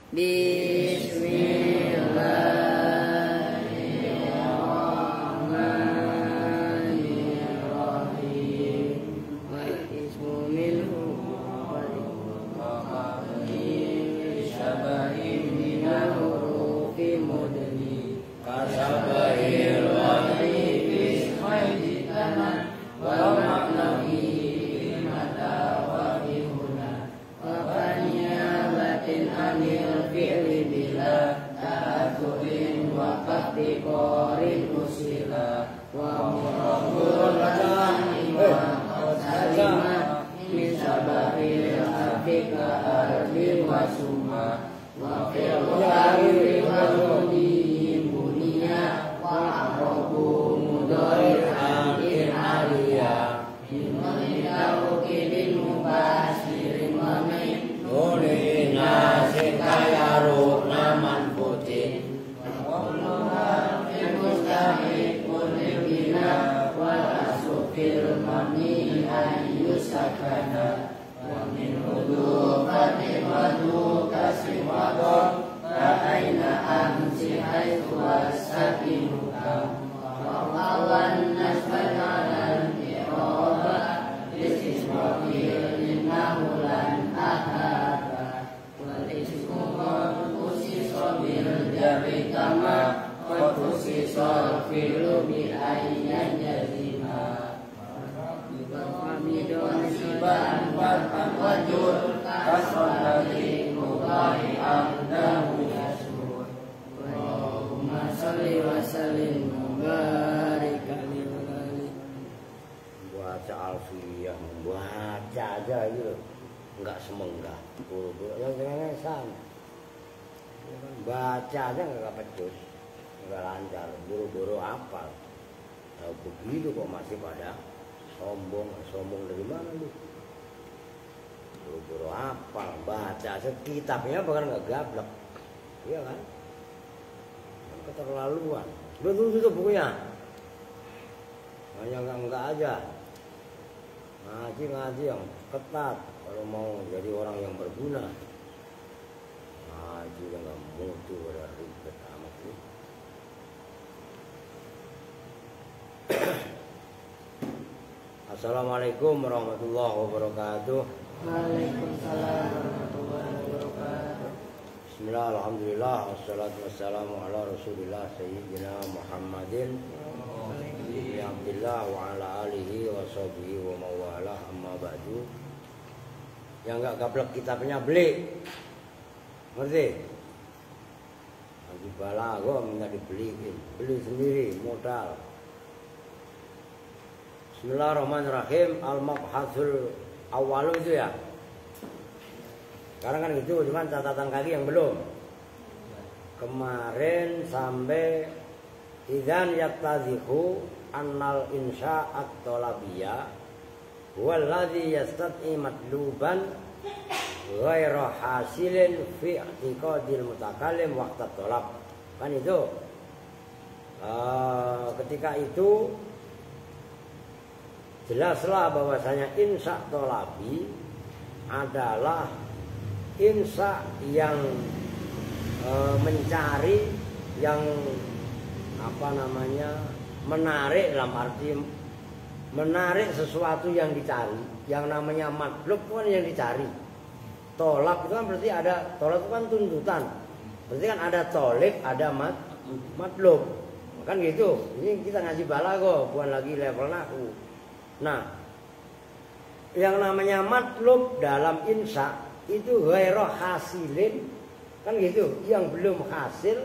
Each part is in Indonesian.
Bismillahirrahmanirrahim. Wal ismu minhu syabahin minal hurufi mudni kasabahil wadri bismaihi kanan wa maknawi mata wa bihuna wa faniyabatin anil fi'li bila ta'aturin wa qatiqorin usila wa murabul jani wa salima min sabahil afika ardi wa summa wa fi'li wa rudi bunia wa arabu mudari akhir aliyah Imamitahu kidin mubasirin mamin Nuri nasi kaya rukna manfutin Wabluhan mustahid kulibina Wal asufil mami ayyus sakana Wa min hudu fatin wadu kasih wadon Ra'ayna amsi haitu wasakinuka Wa awan nasbanalan Istismafil innahulan ahaba Wal ismu khusiso bil jari kama khusiso filu bil ayyan jazima Hamidun siban warfan wajur Kasonali mubari amdahu yasur Allahumma salli wa sallim mubarik baca alfiyah, baca aja gitu, nggak semenggah, buru-buru, yang ngesan, baca aja nggak pecus, nggak lancar, buru-buru hafal, nah, begitu kok masih pada sombong dari mana lu? Buru-buru hafal, baca aja kitabnya bahkan nggak gablek, iya kan? Keterlaluan, belum tutup bukunya, hanya nggak aja. Ngaji yang ketat kalau mau jadi orang yang berguna. Ngaji yang nggak mutu pada ribet amat ini. Assalamualaikum warahmatullahi wabarakatuh. Waalaikumsalam warahmatullahi wabarakatuh. Bismillah, alhamdulillah, wassalatu wassalamu ala rasulillah sayyidina Muhammadin ya Abdillah wa ala alihi wa sahbihi wa mawalah amma ba'du. Yang enggak gablek kitabnya beli. Ngerti? Lagi balago minta dibeliin, beli sendiri modal. Bismillahirrahmanirrahim. Al-mabhasul awal itu ya. Sekarang kan gitu, cuman catatan kaki yang belum. Kemarin sampai idzan yattazihu annal insya at-talabiyya huwallazi yastati matluban ghairu hasilin fi i'tiqadil mutakallim waqta talab. Kan itu ketika itu jelaslah bahwasanya insya talabi adalah insya yang mencari, yang apa namanya, menarik, dalam arti menarik sesuatu yang dicari. Yang namanya matlub itu kan yang dicari. Tolak itu kan berarti ada, tolak itu kan tuntutan. Berarti kan ada tolib, ada matlub. Kan gitu. Ini kita ngaji balago, bukan lagi level nahu. Nah, yang namanya matlub dalam insya itu ghairu hasilin, kan gitu, yang belum hasil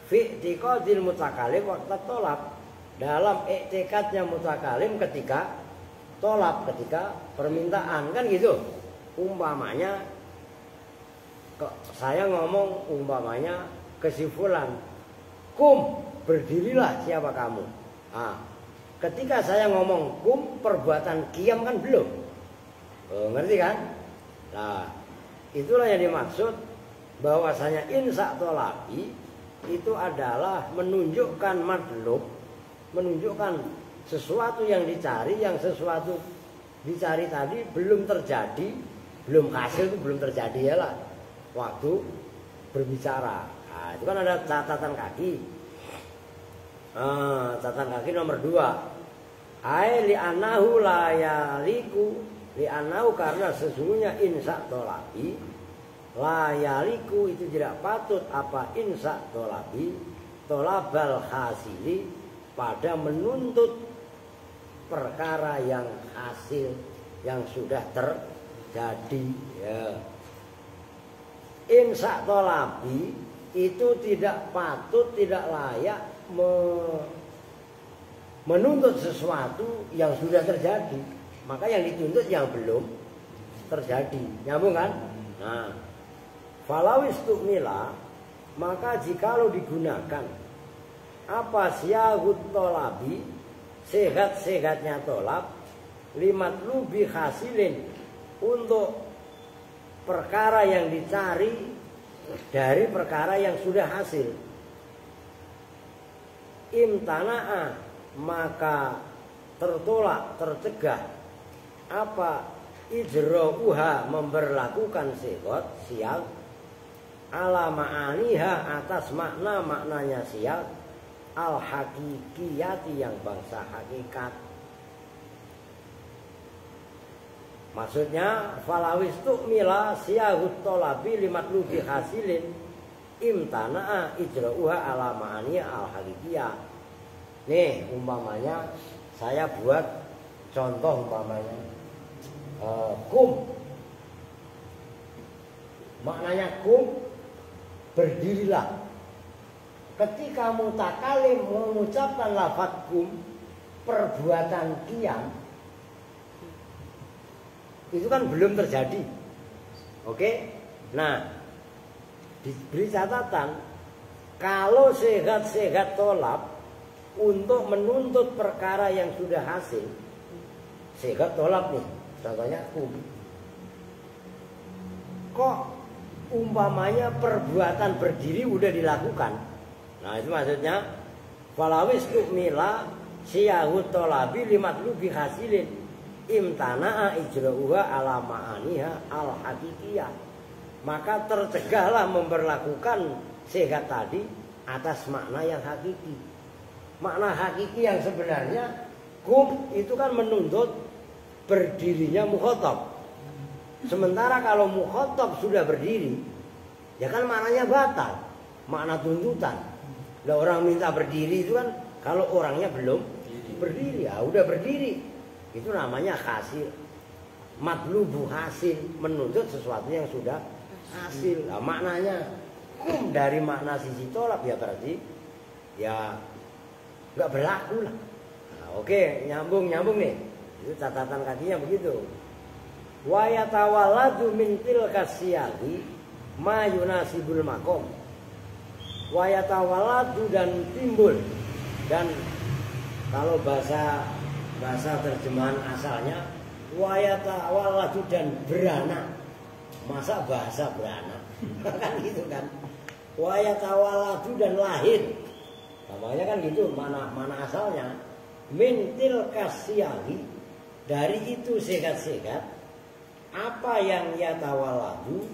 fi i'tiqadil mutakalim waqta tolab, dalam i'tikadnya mutakalim ketika tolab, ketika permintaan, kan gitu. Umpamanya saya ngomong umpamanya ke si fulan, kum, berdirilah siapa kamu. Nah, ketika saya ngomong kum, perbuatan qiyam kan belum. Ngerti kan? Nah, itulah yang dimaksud bahwasanya insya tolabi itu adalah menunjukkan madlub, menunjukkan sesuatu yang dicari, yang sesuatu dicari tadi belum terjadi, belum hasil, itu belum terjadi ya lah. Waktu berbicara. Nah, itu kan ada catatan kaki. Catatan kaki nomor 2. Ai li'annahu la yaliku, li'annahu karena sesungguhnya insa tolabi, la yaliku itu tidak patut apa insa tolabi, tolabal hasili pada menuntut perkara yang hasil yang sudah terjadi. Ya. Insa tolabi itu tidak patut, tidak layak menuntut sesuatu yang sudah terjadi. Maka yang dituntut yang belum terjadi. Nyambung kan? Nah, falawis tu'mila, maka jikalau digunakan apa siyahut tolabi, sehat-sehatnya tolab, limat lubi hasilin, untuk perkara yang dicari dari perkara yang sudah hasil. Imtana'a, maka tertolak, tercegah apa ijra'uha, memberlakukan siyak ala ma'aniha, atas makna-maknanya siyak al hakikiyati, yang bangsa hakikat. Maksudnya falawis tu'mila siyahut tolabi limatlubi hasilin imtana'a ijra'uha ala ma'aniha al hakikiyah. Nih umpamanya saya buat contoh, umpamanya kum, maknanya kum, berdirilah. Ketika mutakalim mengucapkan lafaz kum, perbuatan qiyam itu kan belum terjadi. Oke? Nah, diberi catatan kalau sehat-sehat tolab untuk menuntut perkara yang sudah hasil, sehat tolab nih, contohnya kum. Kok umpamanya perbuatan berdiri udah dilakukan? Nah, itu maksudnya falawis tu'mila siyahut tolabi limatlubi hasilin imtana'a ijra'uha ala ma'aniha al hakikiyah. Maka tercegahlah memberlakukan sehat tadi atas makna yang hakiki. Makna hakiki yang sebenarnya kum itu kan menuntut berdirinya mukhatab. Sementara kalau mukhatab sudah berdiri, ya kan maknanya batal, makna tuntutan. Lah orang minta berdiri itu kan kalau orangnya belum berdiri, ya udah berdiri. Itu namanya hasil. Matlubu hasil, menuntut sesuatu yang sudah hasil. Nah, maknanya kum dari makna sisi tolak ya berarti ya nggak berlaku lah. Nah, oke, nyambung nih. Itu catatan kakinya begitu. Wa yatawalladu min tilka siyagi ma yunasibul makom. Wa yatawalladu, dan timbul, dan kalau bahasa terjemahan asalnya wa yatawalladu, dan beranak. Masa bahasa beranak? Kan gitu kan. Wa yatawalladu, dan lahir. Namanya kan gitu, mana asalnya. Mintil kasyali, dari itu sehat-sehat. Apa yang yatawalladu,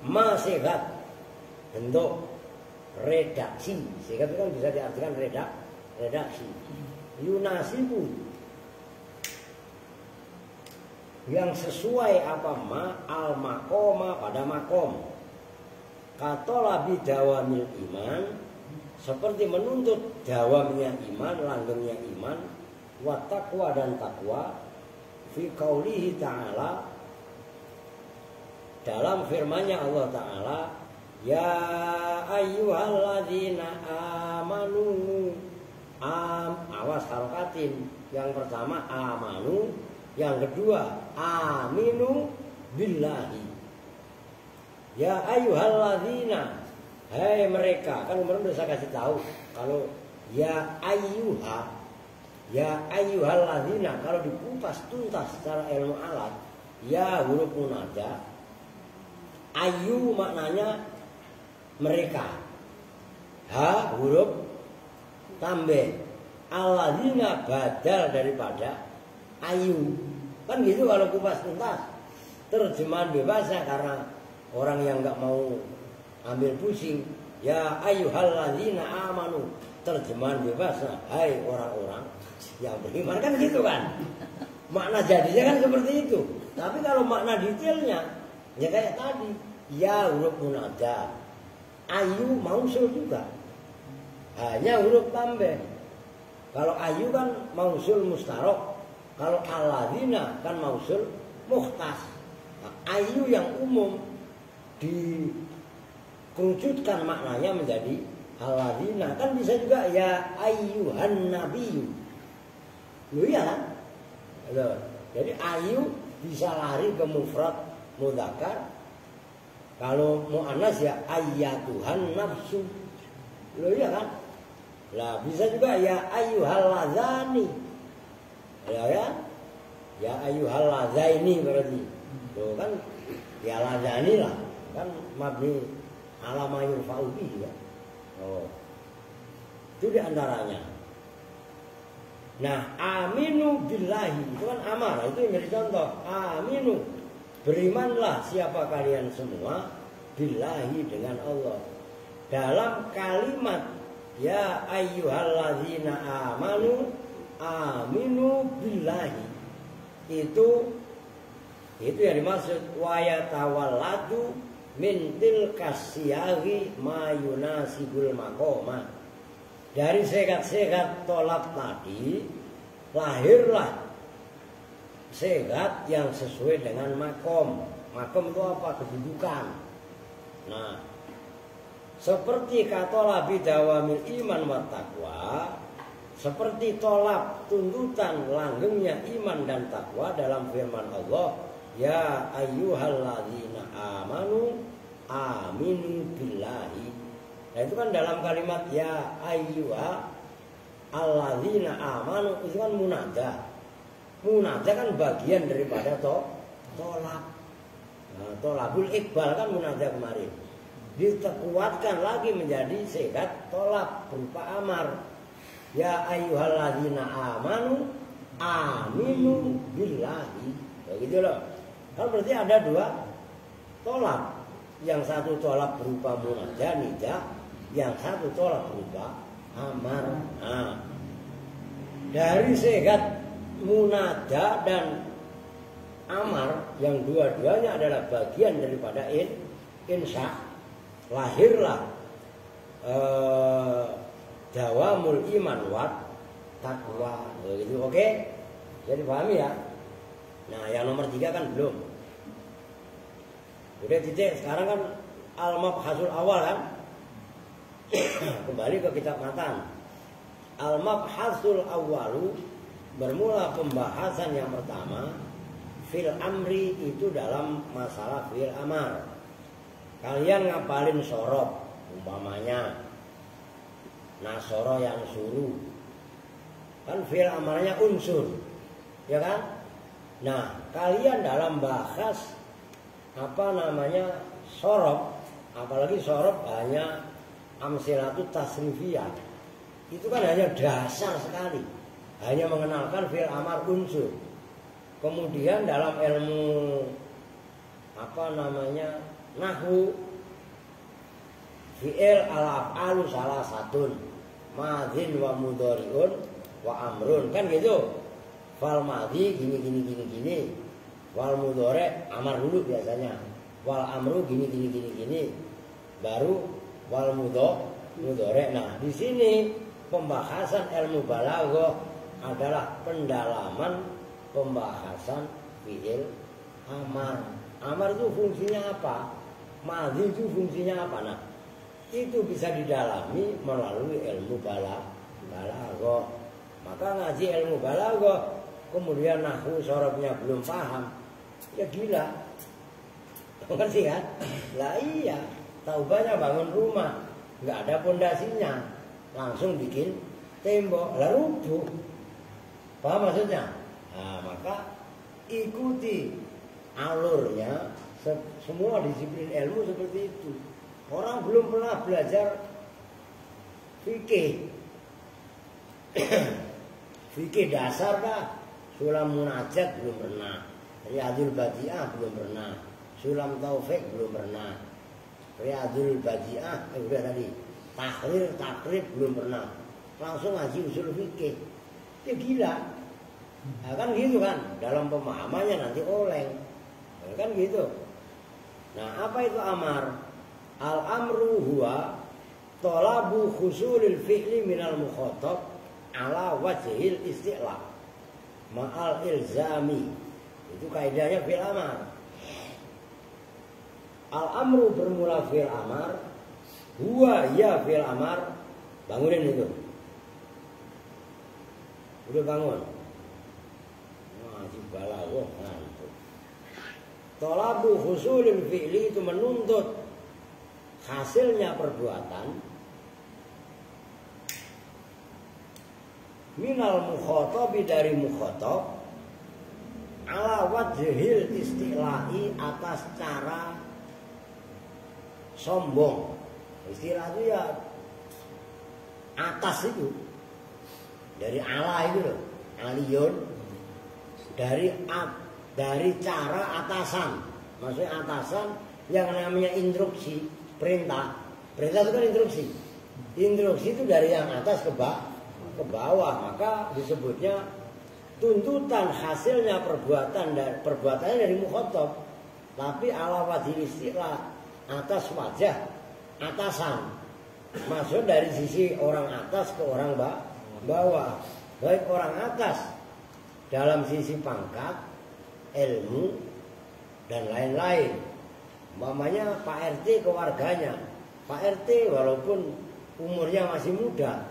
ma sehat, bentuk redaksi. Sehat itu kan bisa diartikan redaksi. Yunasibu, yang sesuai apa ma al makoma, pada makom. Katolabi dawamil iman, seperti menuntut dawamnya iman, langgengnya iman, wa taqwa, dan takwa, fi qaulihi ta'ala, dalam firman-Nya Allah Ta'ala, ya ayyuhalladzina amanu, awas harokatin, yang pertama amanu, yang kedua aminu billahi. Ya ayyuhalladzina, hai mereka, kan kemarin udah saya kasih tahu kalau ya ayyuhalladzina kalau dikupas tuntas secara ilmu alat, ya huruf munada, ayu maknanya mereka, ha huruf tambah, alladzina badal daripada ayu. Kan gitu kalau kupas tuntas. Terjemahan bebasnya, karena orang yang nggak mau ambil pusing. Ya ayyuhalladzina amanu, terjemahan bebasnya, hai orang-orang yang beriman, kan gitu kan. Makna jadinya kan seperti itu. Tapi kalau makna detailnya ya kayak tadi, ya huruf munada, ayu mausul juga, hanya huruf tambah. Kalau ayu kan mausul mustarok, kalau alladzina kan mausul mukhtas. Nah, ayu yang umum dikerucutkan maknanya menjadi alladzina, kan bisa juga ya ayyuhan nabiyyu. Loh iya kan? Loh. Jadi ayu bisa lari ke mufrad mudzakkar. Kalau muannas ya ayyatuhan nafsu. Loh iya kan? Lah bisa juga ya ayyuhal ladzani. Ya, ya ayyuhal ladzaini berarti. Loh kan ya ladzani lah. Kan mabni ala ma yurfa'u bihi ya. Oh. Itu di antaranya. Nah, aminu billahi itu kan amar, itu yang jadi contoh. Aminu, berimanlah siapa kalian semua billahi dengan Allah. Dalam kalimat ya ayyuhalladzina amanu aminu billahi, itu yang dimaksud wa yatawalladu min tilkas siyaghi ma yunasibul maqama. Dari segat-segat tolak tadi lahirlah segat yang sesuai dengan makom. Makom itu apa? Kedudukan. Nah, seperti katola bidawamil iman wa taqwa, seperti tolak tuntutan langgengnya iman dan takwa dalam firman Allah, ya ayyuhalladzina amanu aminu billahi. Nah itu kan dalam kalimat ya ayyuha alladzina amanu, itu kan munada. Munada kan bagian daripada tolak. Nah, tolakul iqbal kan munada kemarin. Dikuatkan lagi menjadi segat tolak berupa amar. Ya ayyuhalladzina amanu aminu billahi. Begitu loh. Kan berarti ada dua tolak. Yang satu tolak berupa munada nida, yang satu tolak berupa amar. Nah, dari segat munada dan amar yang dua-duanya adalah bagian daripada insya, lahirlah dawamul iman wat taqwa. Begitu, oke? Jadi pahami ya. Nah, yang nomor 3 kan belum. Udah titik, sekarang kan al-mabhasul awal kan. Kembali ke kitab matan. Al-mabhasul awalu, bermula pembahasan yang pertama fil amri, itu dalam masalah fil amar. Kalian ngapalin sorob, umpamanya nasoro yang suruh, kan fil amarnya unsur, ya kan? Nah, kalian dalam bahas sorob, apalagi sorob hanya amsilatu tasrifiyah, itu kan hanya dasar sekali, hanya mengenalkan fi'il amar unsur. Kemudian dalam ilmu nahwu, fi'il al-af'alu salah satun, madhin wa mudhari'un wa amrun, kan gitu. Fal madhi gini, wal mudhari' amar dulu biasanya, wal amru gini, baru wal mudhari'. Nah, di sini pembahasan ilmu balaghah adalah pendalaman pembahasan fi'il amar. Amar itu fungsinya apa? Madhi itu fungsinya apa? Nah, itu bisa didalami melalui ilmu balaghah. Maka ngaji ilmu balaghah, kemudian nahwu sorobnya belum paham, ya gila. Ngerti kan? Lah iya, tahu banyak bangun rumah, nggak ada pondasinya, langsung bikin tembok, lah rubuh. Paham maksudnya? Nah, maka ikuti alurnya semua disiplin ilmu seperti itu. Orang belum pernah belajar fikih, fikih dasar dah. Sulam munajat belum pernah, Riyadul Badi'ah belum pernah, Sulam Taufik belum pernah. Riyadul Badi'ah udah tadi. Tahrir, takrib belum pernah. Langsung ngaji usul fikih. Dia gila. Nah, kan gitu kan. Dalam pemahamannya nanti oleng. Nah, kan gitu. Nah, apa itu amar? Al-amru huwa talabu khusulil fi'li minal mukhatab ala wajhil isti'la ma'al ilzami. Itu kaidahnya fil amar. Al-amru bermula fil amar, huwa ya fil amar. Bangunin itu. Udah bangun. Wah, balaghah ngantuk. Talabu husulil fi'li itu menuntut hasilnya perbuatan minal mukhatabi dari mukhatab ala wajhil istilahi atas cara sombong. Istilah itu ya atas itu dari ala itu loh, aliyun dari cara atasan. Maksudnya atasan yang namanya instruksi, perintah itu kan instruksi. Instruksi itu dari yang atas ke bawah, maka disebutnya tuntutan hasilnya perbuatannya dari mukhatab, tapi ala wajhil istilah atas wajah atasan. Maksud dari sisi orang atas ke orang bawah. Baik orang atas dalam sisi pangkat, ilmu dan lain-lain. Umpamanya Pak RT ke warganya. Pak RT walaupun umurnya masih muda,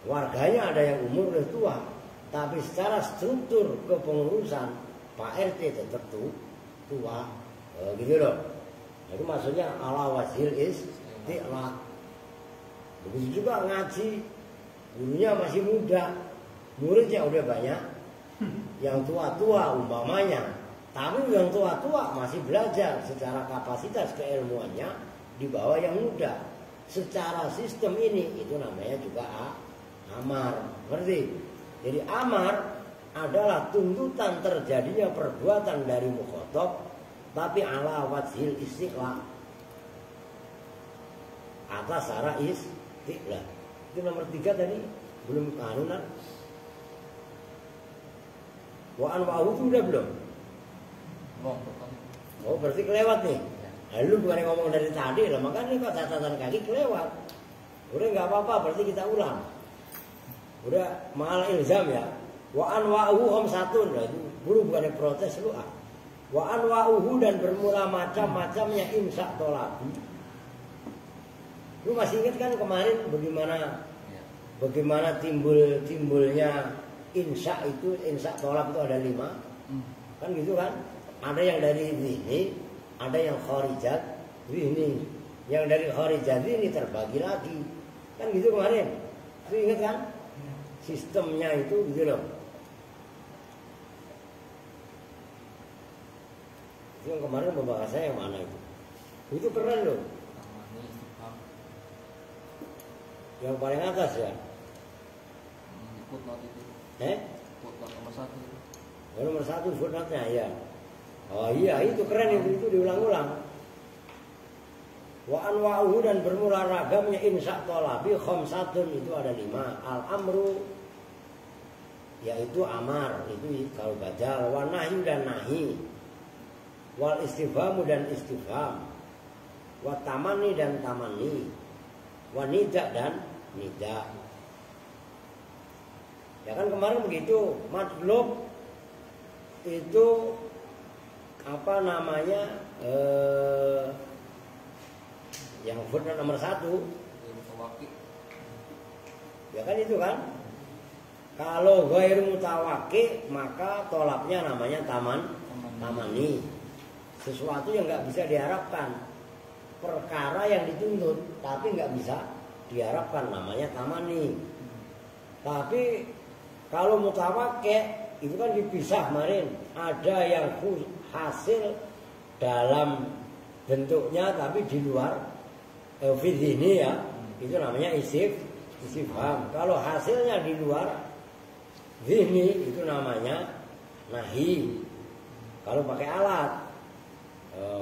warganya ada yang umur lebih tua, tapi secara struktur kepengurusan Pak RT tetap tua. Gitu loh. Itu maksudnya ala wajhil isti'la. Begitu juga ngaji, gurunya masih muda, muridnya udah banyak, yang tua-tua umpamanya, tapi yang tua-tua masih belajar secara kapasitas keilmuannya di bawah yang muda. Secara sistem ini itu namanya juga amar, ngerti? Jadi amar adalah tuntutan terjadinya perbuatan dari mukhatab, tapi ala wajhil istiqla, atas cara istiqla. Itu nomor 3 tadi belum kanunan. Wa anwa'u itu udah belum? Oh berarti kelewat nih. Lalu bukan ngomong dari tadi lah, makanya kok catatan kaki kelewat. Udah nggak apa-apa, berarti kita ulang. Udah ma'al ilzam ya. Wa anwa'u khamsatun. Lah itu guru bukan protes lu ah. Wa anwa'uhu dan bermula macam-macamnya imsak tolabi. Lu masih ingat kan kemarin bagaimana timbulnya imsak itu, imsak tolab itu ada 5. Kan gitu kan? Ada yang dari zihni, ada yang kharijat zihni. Yang dari kharijat zihni terbagi lagi. Kan gitu kemarin. Lu ingat kan? Sistemnya itu gitu loh. Itu yang kemarin pembahasannya yang mana itu? Itu keren loh. Yang paling atas ya? Footnote itu. Footnote nomor 1. Oh, nomor 1 footnote-nya ya. Oh iya, itu keren itu diulang-ulang. Wa anwa'uhu dan bermula ragamnya insya tolabi khamsatun itu ada 5. Al-amru yaitu amar, itu kalau badal. Wa nahyu dan nahi. Wal istifhamu dan istifham. Wa tamani dan tamani. Wa nida dan nida. Ya kan kemarin begitu, matlub itu apa namanya yang footnote nomor 1 ya kan itu kan. Kalau ghairu mutawakki maka tolapnya namanya tamani. Sesuatu yang nggak bisa diharapkan, perkara yang dituntut tapi nggak bisa diharapkan namanya tamani. Tapi kalau mutawakki itu kan dipisah kemarin, ada yang hasil dalam bentuknya tapi di luar ini ya, itu namanya istifham. Kalau hasilnya di luar ini itu namanya nahi. Kalau pakai alat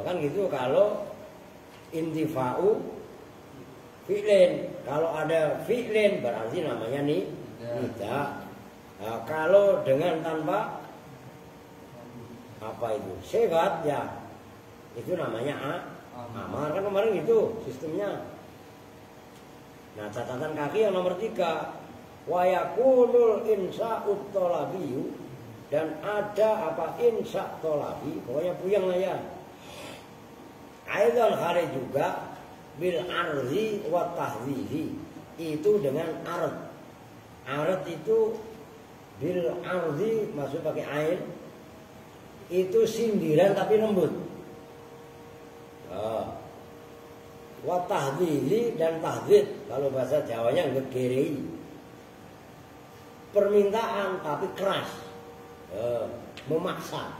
kan gitu. Kalau intifa'u fi'lin. Kalau ada fi'lin berarti namanya nida. Nah, kalau dengan tanpa apa itu sifat ya itu namanya amar. Kan kemarin gitu sistemnya. Nah, catatan kaki yang nomor 3, wa yakunul insa'ut tolabiyu, dan ada apa insa' tolabi, pokoknya puyeng lah ya. Aidan khali juga bil arzi wa tahzizi, itu dengan ard. Ard itu bil arzi maksud pakai ain, itu sindiran tapi lembut. Wa tahdzizi dan tahdzid, kalau bahasa Jawanya ngegerei, permintaan tapi keras, memaksa.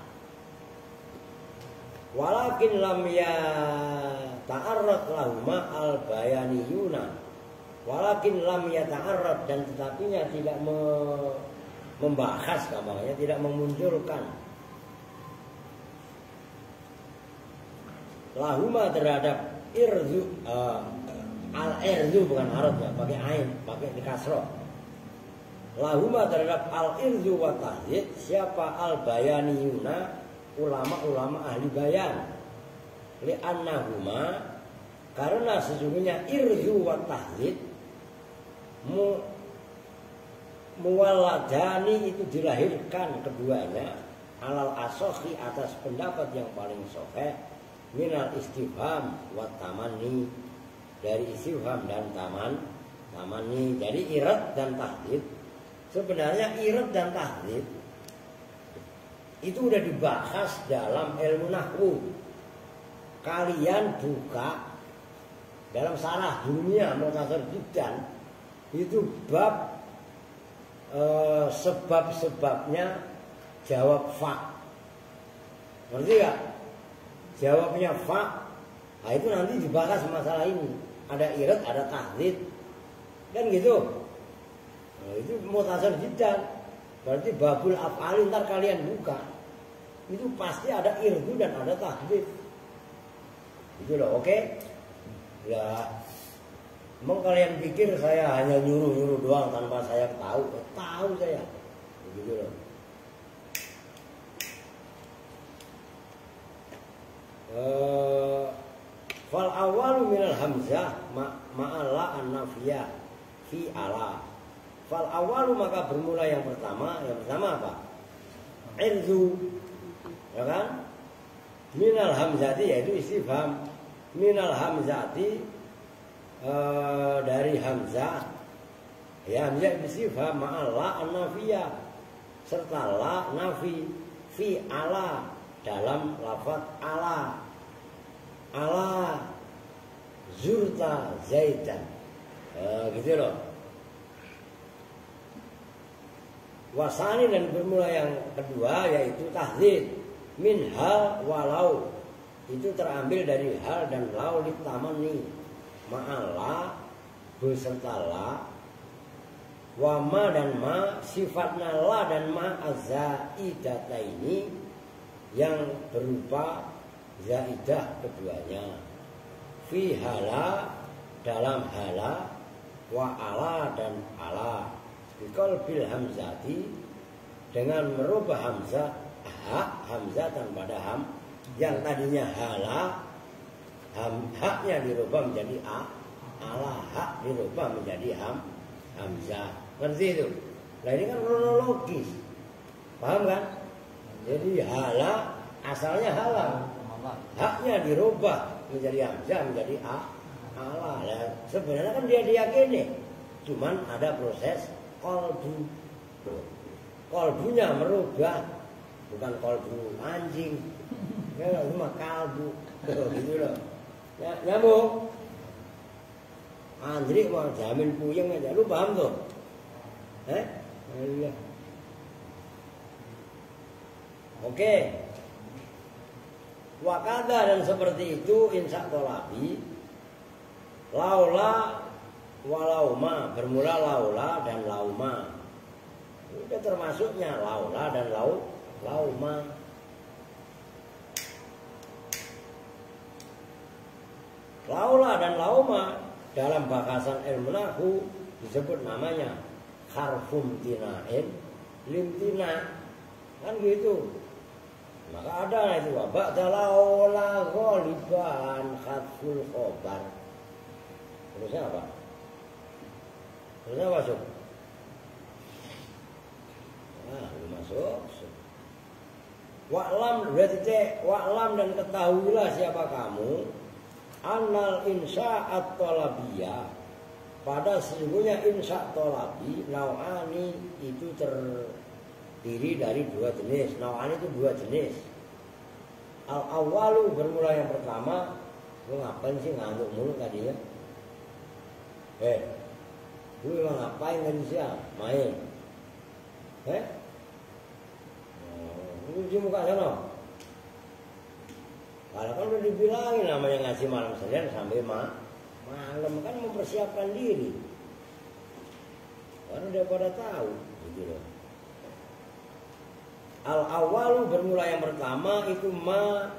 Walakin lam ya ta'arrad lahuma al bayaniyuna, walakin lam ya ta'arrad, dan tetapinya tidak membahas, namanya tidak memunculkan lahuma terhadap irzu, al-irzu bukan arad ya, pakai ain, pakai di kasroh. Lahuma terhadap al-irzu wa tahzid, siapa al-bayaniyuna, ulama-ulama ahli bayan. Li'annahuma, karena sesungguhnya irzu wa tahzid muwaladani, itu dilahirkan keduanya alal asohi, atas pendapat yang paling sahih, minal istifham wa tamanni, dari istifham dan tamanni. Jadi irad dan tahdid, sebenarnya irad dan tahdid itu udah dibahas dalam ilmu nahwu. Kalian buka dalam sarah dunia Mukhtasar Jiddan, itu bab sebab-sebabnya jawab fa. Ngerti gak? Jawabnya fa. Nah, itu nanti dibahas masalah ini. Ada irad, ada tahdid, kan gitu. Nah, itu Mukhtasar Jiddan. Berarti babul af'al, ntar kalian buka, itu pasti ada irdu dan ada tahdid. Itu loh, oke? Ya, emang kalian pikir saya hanya nyuruh-nyuruh doang tanpa saya tahu? Tahu saya. Begitu loh. Fal awalu minal hamzah ma'ala an-nafiyah fi ala. Fal awalu, maka bermula yang pertama apa? Irzu, ya kan? Minal hamzati, yaitu istifham. Minal hamzati, dari hamzah, ya hamzah istifham, ma'ala an-nafiyah, serta la nafi, fi ala, dalam lafaz ala. Ala zurta zaidan, gitu loh. Wasani, dan bermula yang kedua yaitu tahdid. Min hal walau, itu terambil dari hal dan lau litamani, ma'ala beserta la, wama dan ma, sifatnya la dan ma azzaidata ini yang berupa zaidah keduanya. Fi hala, dalam hala, wa ala dan ala. Bikol bil hamzati, dengan merubah hamzah, hamzatan pada ham, yang tadinya hala, haknya dirubah menjadi ala, hak dirubah menjadi hamzah. Ngerti itu? Nah, ini kan kronologis, paham kan? Jadi hala asalnya hala, haknya dirubah menjadi hamzah menjadi ala. Nah, sebenarnya kan dia diyakini, cuman ada proses kolbu. Kolbunya merubah, bukan kolbu anjing, ya itu mah kalbu, gitu loh. Ya, nyambung. Andri mau jamin puyeng aja, lu paham tuh? Iya. Oke. Wakada, dan seperti itu insya tolabi, laula walauma, bermula laula dan lauma. Udah termasuknya laula dan lauma. Laula dan lauma dalam bahasan ilmu nahwu disebut namanya harfum tinain limtina, kan gitu. Maka ada itu ba'da laula ghaliban khatful khobar. Terusnya apa? Terusnya apa, Sob? Nah, belum masuk. Wa'lam berarti wa'lam dan ketahuilah siapa kamu annal insya'at thalabiyah, pada sesungguhnya insya' thalabi nau'ani itu terdiri dari dua jenis. Nau'ani itu dua jenis. Al-awwalu bermula yang pertama. Lu ngapain sih ngantuk mulu tadi ya? Lu emang ngapain tadi siang? Main? Cuci muka sana. Kalau kan udah dibilangin namanya ngaji malam Senin sampai malam, kan mempersiapkan diri. Kan udah pada tahu gitu loh. Al-awalu bermula yang pertama itu ma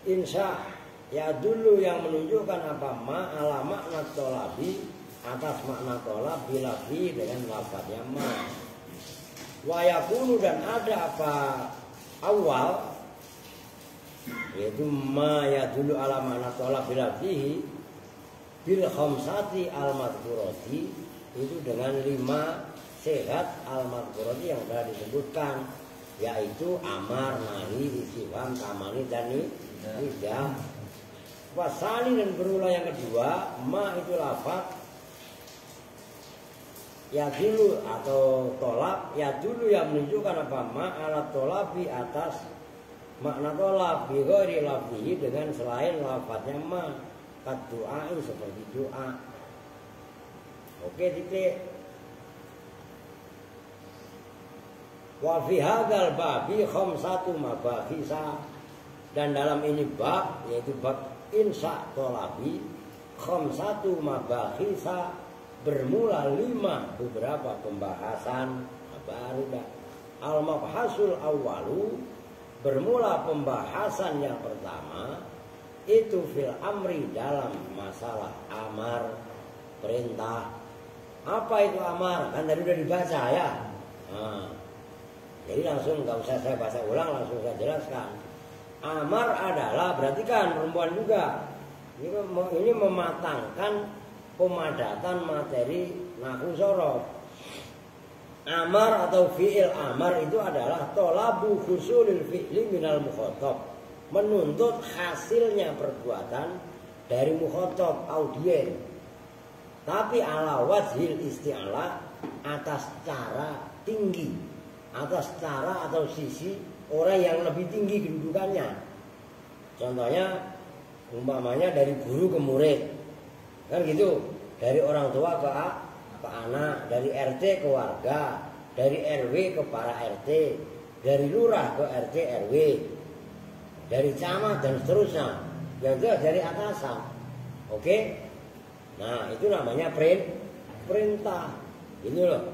insya ya dulu yang menunjukkan apa ma ala makna tolabi, atas makna tolab bila fi dengan lafadznya ma. Wa yakunu dan ada apa awal yaitu ma ya dulu ala makna tolab bila fihi bil khamsati al madhkurati, itu dengan 5 sehat al madhkurati yang sudah disebutkan, yaitu amar, nahi, istifham, tamani dan tidak. Wasani dan berulang yang kedua ma itu lafaz ya dulu atau tolab, ya dulu yang menunjukkan apa ma ala tolabi atas makna tolab bi ghairi lafzihi dengan selain lafadznya ma, kat doa seperti doa. Oke, titik. Wa fi hadzal babi khamsatu mabahisa, dan dalam ini bab yaitu bab insya tolabi khamsatu mabahisa bermula 5 beberapa pembahasan. Baru dah al-mabhasul awwalu bermula pembahasan yang pertama itu fil amri dalam masalah amar, perintah. Apa itu amar? Kan tadi udah dibaca ya. Jadi langsung nggak usah saya baca ulang, langsung saya jelaskan. Amar adalah berarti kan perempuan juga. Ini mematangkan pemadatan materi nahwu sorof. Amar atau fi'il amar itu adalah tolabu husulil fi'li minal mukhotob, menuntut hasilnya perbuatan dari mukhotob audien, tapi ala wajhil isti'ala, atas cara tinggi, atas cara atau sisi orang yang lebih tinggi kedudukannya. Contohnya umpamanya dari guru ke murid, kan gitu, dari orang tua ke anak, dari RT ke warga, dari RW ke para RT, dari lurah ke RT RW, dari camat dan seterusnya. Yang jelas dari atasan. Oke? Nah, itu namanya perintah. Ini loh.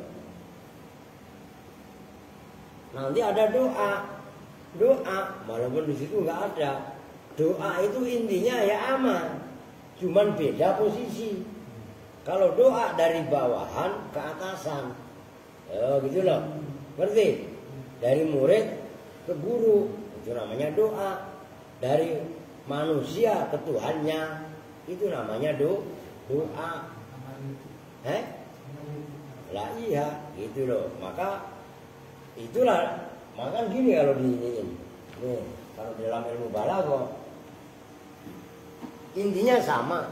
Nanti ada doa. Doa, walaupun di situ nggak ada. Doa itu intinya ya amar, cuman beda posisi. Kalau doa dari bawahan ke atasan, gitu loh, ngerti? Dari murid ke guru, itu namanya doa. Dari manusia ke Tuhannya, itu namanya doa. Lah iya, gitu loh. Maka itulah, maka gini kalau diiniin. Nih, kalau dalam ilmu balaghah intinya sama.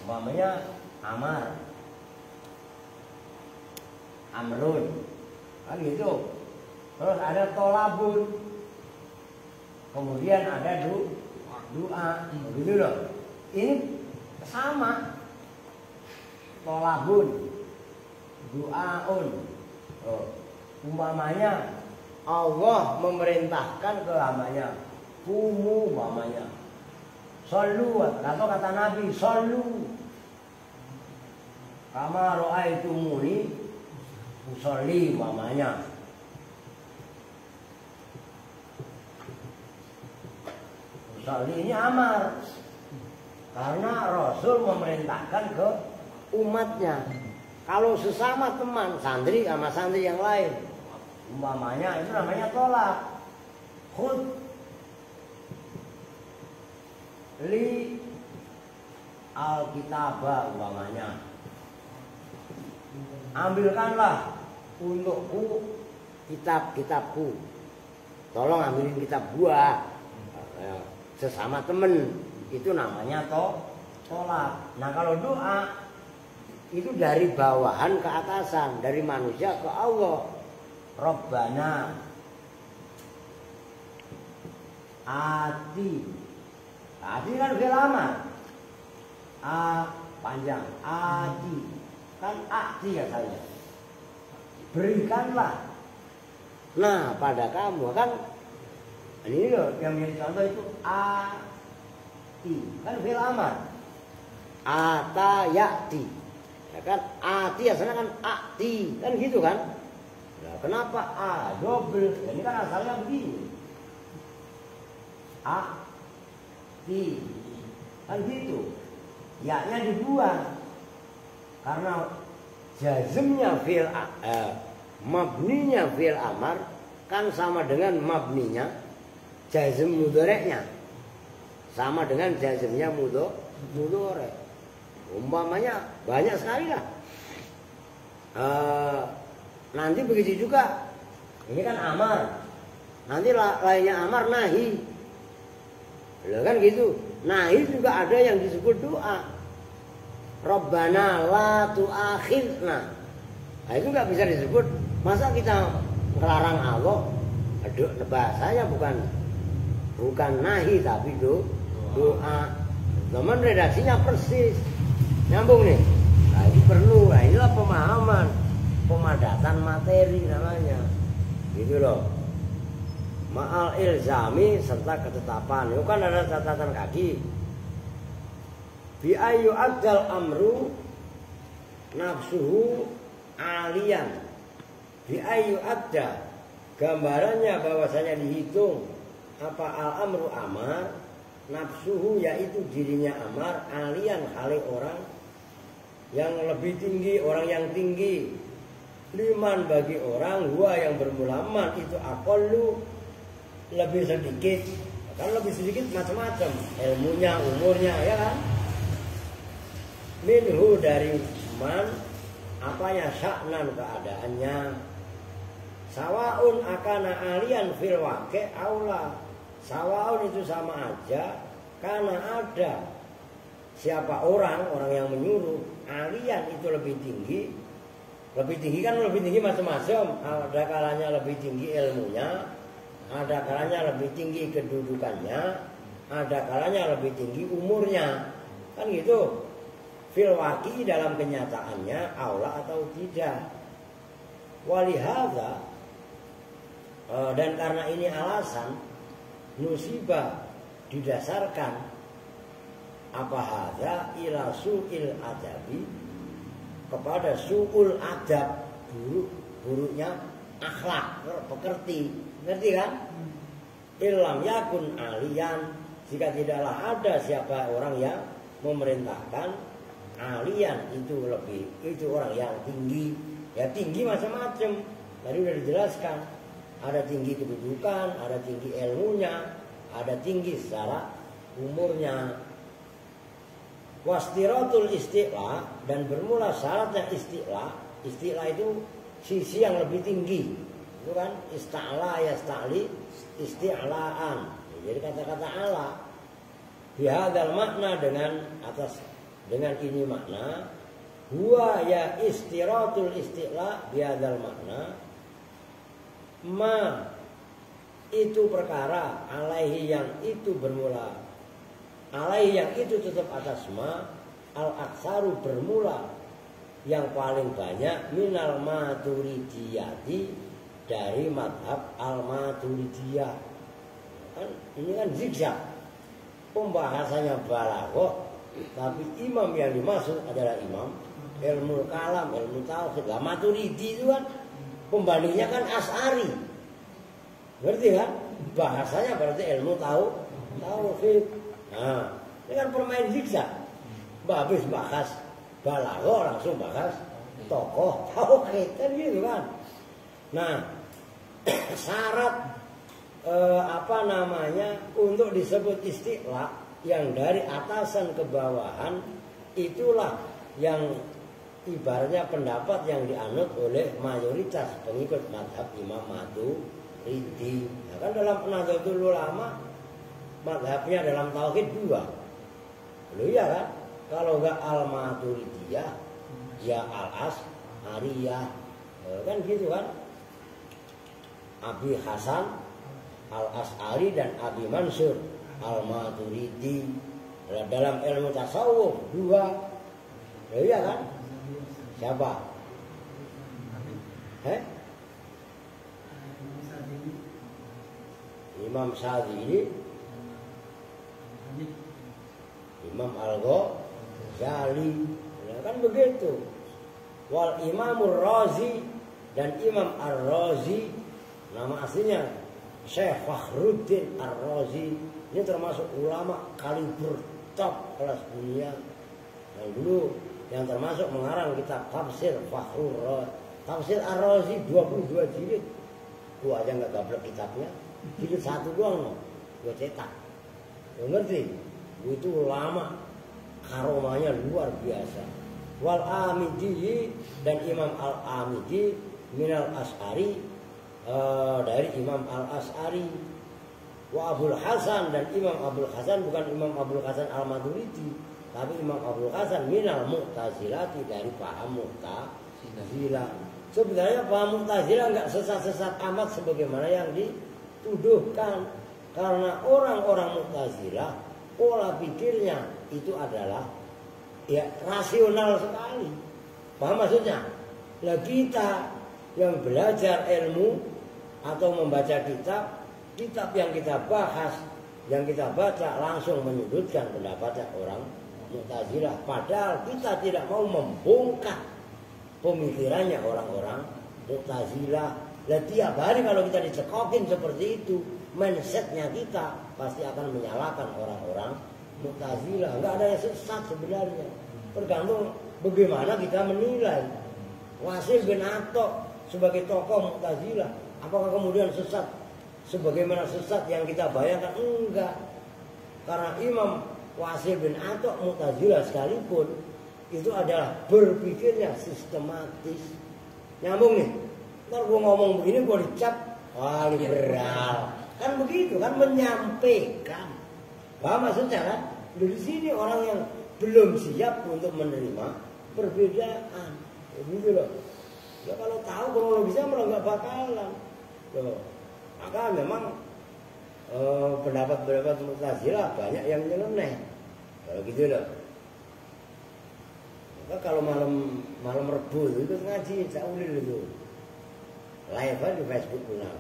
Umpamanya amar, amrun, kan gitu. Terus ada tolabun, kemudian ada doa, gitu loh. Ini sama, tolabun, doaun. Umpamanya Allah memerintahkan ke hambanya, kumu umpamanya, shollu, atau kata Nabi shollu kama ra'aitumuni usolli umpamanya. Usolli ini amar, Karena Rasul memerintahkan ke umatnya. Kalau sesama teman, santri sama santri yang lain, umpamanya itu namanya tolak. Khud li al-kitabah umpamanya. Ambilkanlah untukku kitab-kitabku. Tolong ambilin kitab gua. Sesama temen itu namanya tolak. Nah kalau doa itu dari bawahan ke atasan, dari manusia ke Allah. Rabbana ati. Ati kan fi'il amar. Panjang. Ati. Kan ati ya saya. Berikanlah. Nah pada kamu kan ini loh yang menjadi contoh itu ati. Kan fi'il amar. Atayati. Ya kan ati asalnya kan ati kan gitu kan. Nah, kenapa double? Ini kan asalnya begini. Ati kan gitu. Ya-nya dibuang karena jazmnya fi'il mabninya fi'il amar kan sama dengan mabninya jazm mudhari'nya. Sama dengan jazmnya mudhari'. Umpamanya banyak sekali lah. Nanti begitu juga. Ini kan amar. Nanti lainnya amar nahi. Loh kan gitu. Nahi juga ada yang disebut doa. Rabbana la tu'akhidna. Nah itu nggak bisa disebut. Masa kita melarang Allah? Aduh, bahasanya bukan nahi tapi doa. Teman redaksinya persis. Nyambung nih. Nah ini perlu. Nah inilah pemahaman, pemadatan materi namanya. Gitu loh. Ma'al ilzami serta ketetapan. Itu kan ada catatan kaki. Bi ayu adzal amru nafsuhu aliyan. Bi ayu adda. Gambarannya bahwasanya dihitung apa al amru amar, nafsuhu yaitu dirinya amar, aliyan hale orang yang lebih tinggi, orang yang tinggi. Liman bagi orang gua yang bermulaman itu aqallu lebih sedikit. Kan lebih sedikit macam-macam ilmunya, umurnya ya kan. Minhu dari man apanya sya'nan keadaannya. Sawaun akana aliyan fil waqi' aula. Sawaun itu sama aja karena ada siapa orang yang menyuruh alian itu lebih tinggi kan lebih tinggi macam-macam. Ada kalanya lebih tinggi ilmunya, ada kalanya lebih tinggi kedudukannya, ada kalanya lebih tinggi umurnya, kan gitu. Fil waqi dalam kenyataannya aula atau tidak. Walihada dan karena ini alasan musibah didasarkan apa hadza ila su'il adabi kepada su'ul adab, buruknya akhlak, pekerti, ngerti kan? Illam yakun aliyan, jika tidaklah ada siapa orang yang memerintahkan aliyan itu orang yang tinggi. Ya tinggi macam-macam. Tadi udah dijelaskan. Ada tinggi kedudukan, ada tinggi ilmunya, ada tinggi secara umurnya. Wastiratul isti'la dan bermula syaratnya isti'la. Isti'la itu sisi yang lebih tinggi. Itu kan ista'la yasta'li isti'laan. Jadi kata-kata ala bihadzal makna dengan ini makna huwa ya istiratul isti'la bihadzal makna ma itu perkara alaihi yang itu bermula alaihi yang itu tetap atas ma al aksaru bermula yang paling banyak minal maturidiyati dari madhab al maturidiyah. Kan ini kan zigzag pembahasannya balaghah, tapi imam yang dimaksud adalah imam ilmu kalam, ilmu tauhid. Lah Maturidi itu kan pembandingnya kan Asy'ari. Ngerti kan? Bahasanya berarti ilmu tauhid. Nah, Ini kan permain zigzag. Habis bahas balaghah langsung bahas tokoh tauhid kan gitu kan. Nah, syarat untuk disebut istiqla yang dari atasan ke bawahan itulah yang ibaratnya pendapat yang dianut oleh mayoritas pengikut mazhab Imam Maturidi. Nah, kan dalam Nahdlatul Ulama mazhabnya dalam tauhid dua. Loh iya kan? Kalau enggak Al-Maturidiyah ya Al-As'ariyah. Kan gitu kan? Abi Hasan Al-As'ari dan Abi Mansur Al-Maturidi. Dalam ilmu tasawuf dua. Loh iya kan? Siapa? Imam Syafi'i, Imam Al-Ghazali, ya kan begitu. Wal Imamur Razi dan Imam Ar-Razi, nama aslinya Syekh Fakhruddin Ar-Razi. Ini termasuk ulama kaliber top kelas dunia. Yang dulu yang termasuk mengarang kitab tafsir Fakhrur Razi. Tafsir Ar-Razi 22 jilid. Gua aja enggak gablek kitabnya. Jilid satu doang, gua cetak. Lu ngerti? Itu ulama karomanya luar biasa. Wal Amidi dan Imam Al-Amidi minal As'ari, dari Imam Al-As'ari. Wa Abul Hasan dan Imam Abul Hasan, bukan Imam Abul Hasan Al-Maturidi, tapi Imam Abul Hasan minal Mu'tazilati, dari paham Mu'tazilah. Sebenarnya paham Mu'tazilah enggak sesat-sesat amat sebagaimana yang dituduhkan. Karena orang-orang Mu'tazilah pola pikirnya itu adalah ya rasional sekali. Paham maksudnya? Lah kita yang belajar ilmu atau membaca kitab yang kita bahas, yang kita baca langsung menyudutkan pendapatnya orang Mu'tazilah. Padahal kita tidak mau membongkar pemikirannya orang-orang Mu'tazilah. Lah tiap hari kalau kita dicekokin seperti itu, mindsetnya kita pasti akan menyalahkan orang-orang Mu'tazilah. Enggak ada yang sesat sebenarnya. Tergantung bagaimana kita menilai. Wasil bin Atok sebagai tokoh Mu'tazilah, apakah kemudian sesat sebagaimana sesat yang kita bayangkan? Enggak. Karena Imam Wasil bin Atok Mu'tazilah sekalipun itu adalah berpikirnya sistematis. Nyambung nih. Ntar gue ngomong begini gue dicap wah liberal. Kan begitu kan, menyampaikan. Paham maksudnya kan? Dari sini orang yang belum siap untuk menerima perbedaan. Begitu loh. Ya kalau tahu kronologisnya malah nggak bakalan. Loh. Maka memang pendapat-pendapat Mu'tazilah banyak yang nyeleneh. Kalau gitu loh. Maka kalau malam Rebu itu ngaji Caulil itu. Live di Facebook pulang.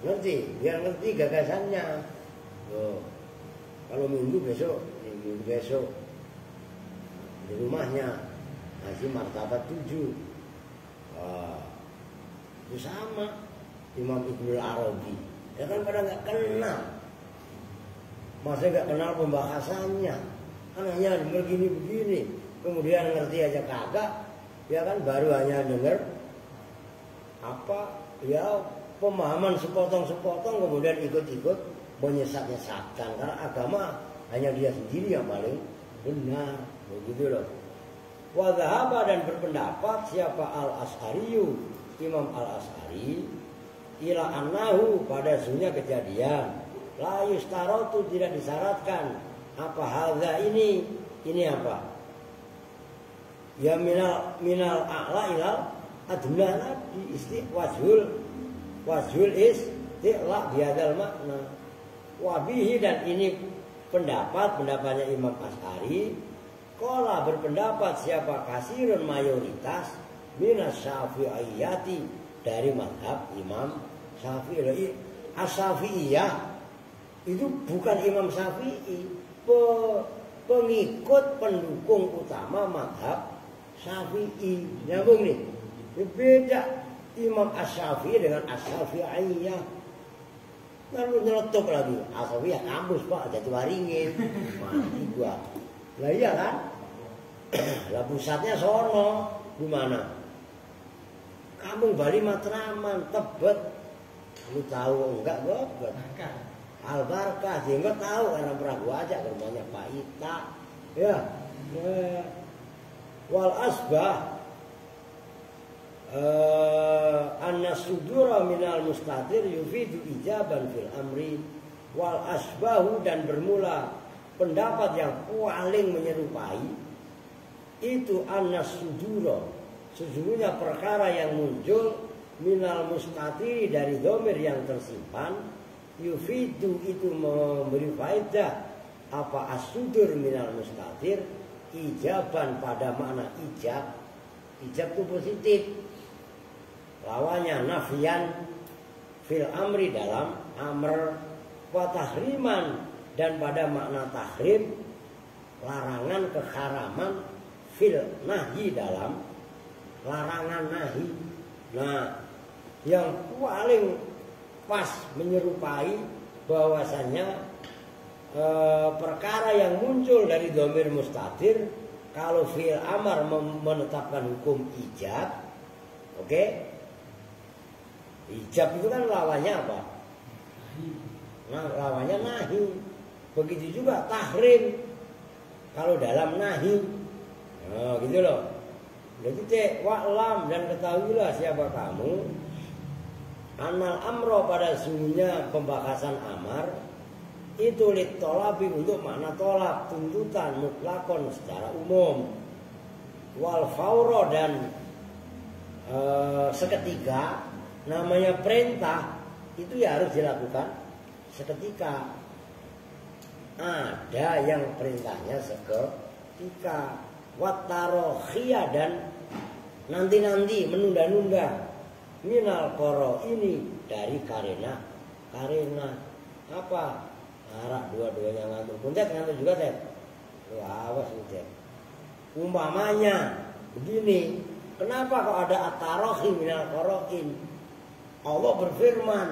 Ngerti, biar ngerti gagasannya. Loh. Kalau minggu besok di rumahnya ngaji martabat 7. Itu sama Imam Ibnul Arabi. Ya kan pada nggak kenal. Masa nggak kenal pembahasannya. Kan hanya begini-begini. Kemudian ngerti aja kagak. Ya kan baru hanya dengar ya pemahaman sepotong-sepotong, kemudian ikut-ikut menyesat-nyesatkan. Karena agama hanya dia sendiri yang paling benar. Begitu loh. Wadhahaba, dan berpendapat siapa Al-As'ariyu, Imam Al-As'ari, ila annahu, pada sunya kejadian, la yustaratu, tidak disyaratkan. Apa hadza ini apa? Ya minal a'la ilal adna, tadi wajhul istiqla bihadzal makna. Wabihi, dan ini pendapatnya Imam As'ari. Qala, berpendapat siapa kasirun, mayoritas, minas syafi'iyati, dari mazhab Imam Syafi'i. As-Syafi'iyah itu bukan Imam Syafi'i, pengikut pendukung utama mazhab Syafi'i. Nyambung nih. Beda Imam As-Syafi'i dengan As-Syafi'iyah. Lalu nyeletuk lagi. Asawi ya kampus Pak, jadi waringin. Mati gua. Lah iya kan? Lah pusatnya sono. Di mana? Kampung Bali Matraman, Tebet. Lu tahu enggak gobet? Al-Barkah, sehingga tahu karena pernah gua ajak ke rumahnya Pak Ita. Ya. Wal asbah anna sudura minal mustatir yufidu ijaban fil amri wal asbahu, dan bermula pendapat yang paling menyerupai itu anna sudura, sesungguhnya perkara yang muncul minal mustatir dari dhamir yang tersimpan, yufidu itu memberi faedah apa as-sudur minal mustatir ijaban pada makna ijab. Ijab itu positif, lawannya nafian fil amri dalam amr, wa tahriman, dan pada makna tahrim larangan keharaman, fil nahyi dalam larangan nahi. Nah, yang paling pas menyerupai bahwasannya perkara yang muncul dari dhamir mustatir, kalau fi'il amar menetapkan hukum ijab, oke? Ijab itu kan lawannya apa? Nah, lawannya nahi. Begitu juga tahrim. Kalau dalam nahi, nah, gitu loh. Jadi wa'lam, dan ketahuilah siapa kamu, anal amro pada sungguhnya pembahasan amar itu litolabi untuk makna tolak, tuntutan mutlakon secara umum, wal fauro, dan seketika, namanya perintah itu ya harus dilakukan seketika. Ada yang perintahnya seketika, watarokhia, dan nanti-nanti, menunda-nunda, minal koro ini dari karena apa? Arak dua-duanya ngantuk. Puntet ngantuk juga, Ted. Awas Ted. Umpamanya begini, kenapa kok ada atarohi minal koroin? Allah berfirman,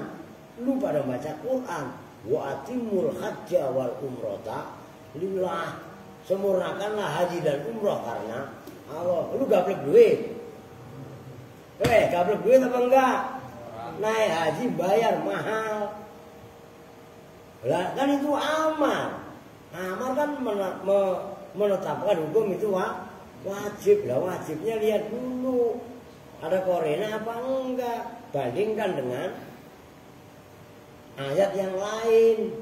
lu pada baca Quran, wa atimul hajja wal umrota lillah, sempurnakanlah haji dan umroh karena Allah. Lu gablek duit. Gablek duit apa enggak? Naik haji bayar mahal. Lah kan itu amar. Amar kan menetapkan hukum itu wajib. Lah wajibnya lihat dulu ada korena apa enggak. Bandingkan dengan ayat yang lain.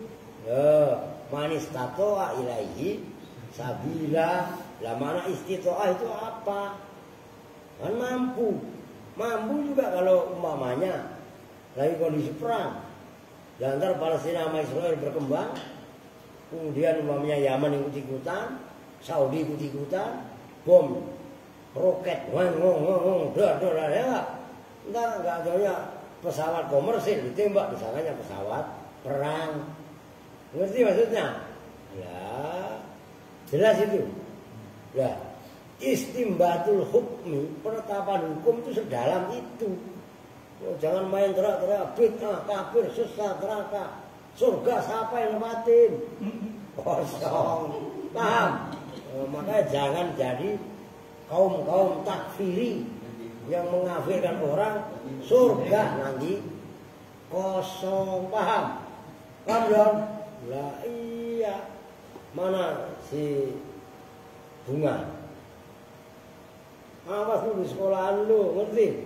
Manis tatoa ilaihi sabila. Lah mana istitoah itu apa? Kan mampu. Mampu juga kalau umpamanya lagi kondisi perang. Dan antara Palestina sama Israel berkembang, kemudian umpamanya Yaman ikut-ikutan, Saudi ikut-ikutan, bom, roket, ntar nggak adanya pesawat komersil ditembak, disangkanya pesawat perang. Ngerti maksudnya? Ya, jelas itu. Ya, istimbatul hukmi, penetapan hukum itu sedalam itu. Oh, jangan main teriak-teriak bid'ah, kafir, sesat, neraka, surga siapa yang nempatin? Kosong. Paham? Makanya jangan jadi kaum-kaum takfiri yang mengafirkan orang surga nanti kosong. Paham? Paham dong? Lah iya. Mana si Bunga? Awas lu di sekolahan lu, ngerti?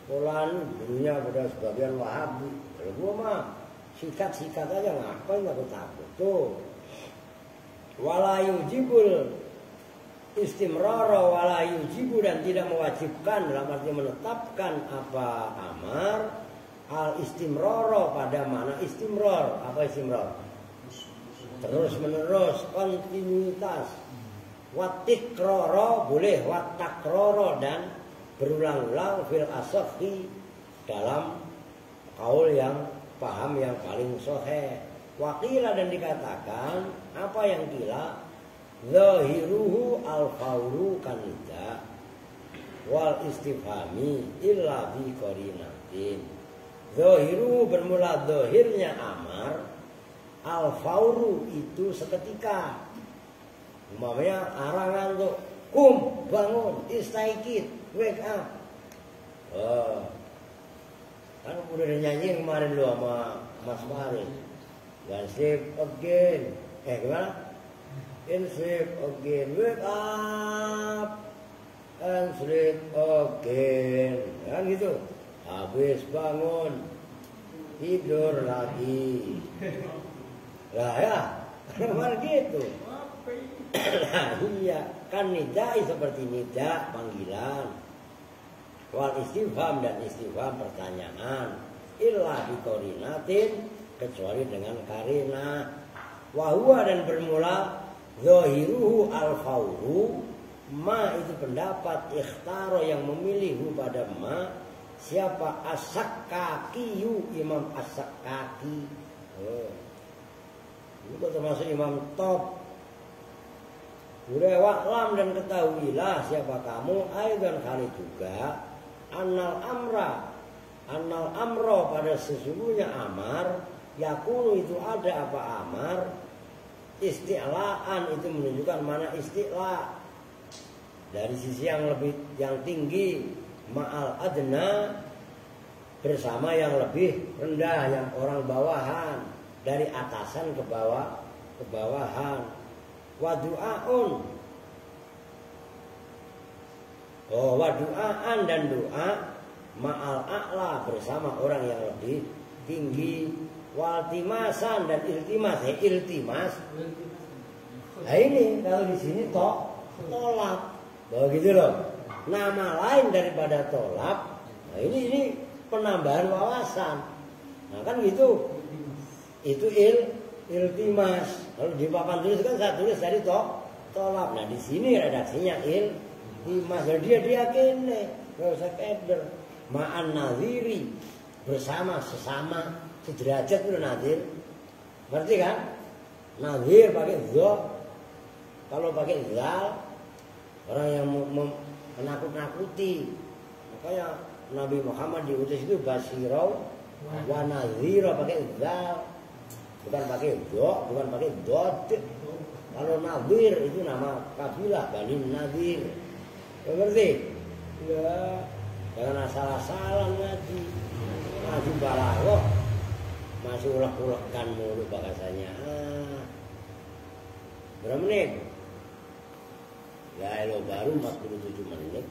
Sekolahan gurunya pada sebagian Wahabi. Kalau gua mah sikat-sikat aja, ngapain aku takut tuh. Wala yujibul istimrara wala yujibu, dan tidak mewajibkan dalam arti menetapkan apa amar al istimrara pada mana istimrar. Apa istimrar? Terus menerus, kontinuitas. Watikroro boleh, watakroro dan berulang-ulang fil asahhi dalam kaul yang paham yang paling sahih. Wakila, dan dikatakan apa yang kila zahiruhu al-fawru kanida wal istifhami illa bi qarinatin. Zohiru bermula zohirnya amar. Al-fauru itu seketika. Umpamanya arang ngantuk, kum bangun, istaikid, wake up. Kan udah nyanyi kemarin lo sama Mas Farid. Dan sleep again. Gimana? In sleep again, wake up and sleep again. Kan gitu. Habis bangun, tidur lagi. Lah ya, kemarin gitu. Nah, iya, kan nidai seperti nida panggilan. Wal istifham dan istifham pertanyaan. Illa biqorinatin, kecuali dengan karina. Wahwa dan bermula zahiruhu al-fauru. Ma itu pendapat ikhtaro yang memilih pada ma. Siapa? As-Sakkakiyu, Imam As-Sakkaki. Itu termasuk imam top. Udah waklam dan ketahuilah siapa kamu. Aidan kali juga annal amro pada sesungguhnya amar. Yakunu itu ada apa amar. Isti'laan itu menunjukkan mana isti'la. Dari sisi yang tinggi. Ma'al adna bersama yang lebih rendah, yang orang bawahan. Dari atasan ke bawahan. Wadu'aun. Wadu'aan dan doa ma'al a'la bersama orang yang lebih tinggi. Waltimasan dan iltimas. Iltimas. Nah ini kalau di sini tolak. Begitu loh. Nama lain daripada tolak. Nah ini penambahan wawasan. Nah kan gitu. Itu iltimas. Kalau di papan tulis kan saya tulis dari tolak. Nah di sini redaksinya iltimas. Jadi dia diyakini, nggak usah keder. Ma'an nadhiri bersama sesama sederajat itu nadhir. Ngerti kan? Nadhir pakai dho. Kalau pakai zal, orang yang menakut-nakuti. Makanya Nabi Muhammad diutus itu basirau wa nadhira pakai zal. Bukan pakai do, bukan pakai dot. Kalau Nadir itu nama kabilah Bani Nadir. Ngerti? Ya, jangan asal-asalan ngaji. Ngaji balaghah. Masih ulek-ulekkan mulu bahasanya. Berapa menit? Ya lo baru 47 menit.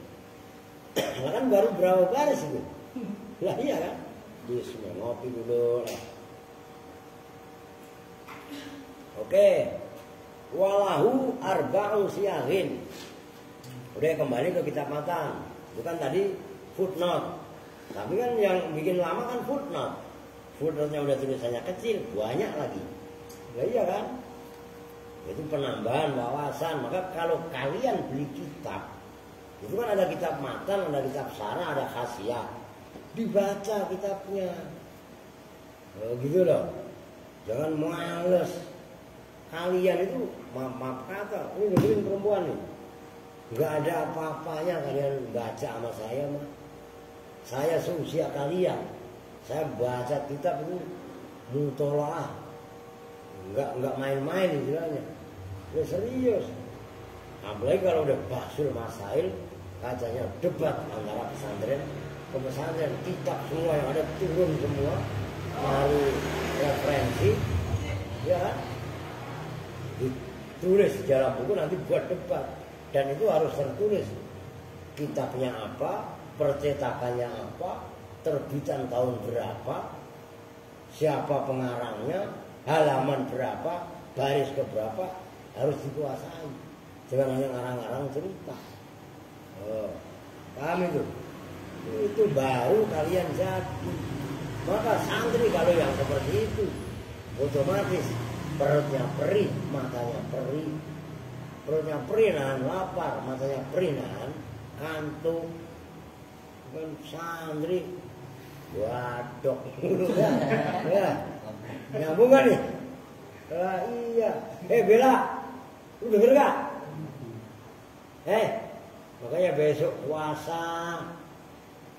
Lah kan baru berapa baris itu? Lah iya kan? Bismillah ngopi dulu lah. Oke. Walahu arba'u siyahin. Udah kembali ke kitab matan. Bukan tadi footnote. Tapi kan yang bikin lama kan footnote. Footnote-nya udah tulisannya kecil, banyak lagi. Ya iya kan? Itu penambahan wawasan. Maka kalau kalian beli kitab, itu kan ada kitab matan, ada kitab sarah, ada khasiah. Dibaca kitabnya. Gitu loh. Jangan males. Kalian itu maaf kata, ini dengerin perempuan nih. Enggak ada apa-apanya kalian baca sama saya mah. Saya seusia kalian. Saya baca kitab itu mutolaah. Enggak main-main istilahnya. Udah serius. Apalagi kalau udah bahsul masail, kacanya debat antara pesantren ke pesantren, kitab semua yang ada turun semua, lalu referensi, ya ditulis sejarah buku nanti buat debat. Dan itu harus tertulis kitabnya apa, percetakannya apa, terbitan tahun berapa, siapa pengarangnya, halaman berapa, baris keberapa, harus dikuasai. Jangan hanya ngarang-ngarang cerita. Paham itu? Itu baru kalian jadi. Maka santri kalau yang seperti itu otomatis perutnya perih, matanya perih. Perutnya perih nahan lapar, matanya perih nahan kantuk. Kan santri wadok. Ya. Nyambung kan nih? Iya. Bella, lu denger gak? Makanya besok puasa.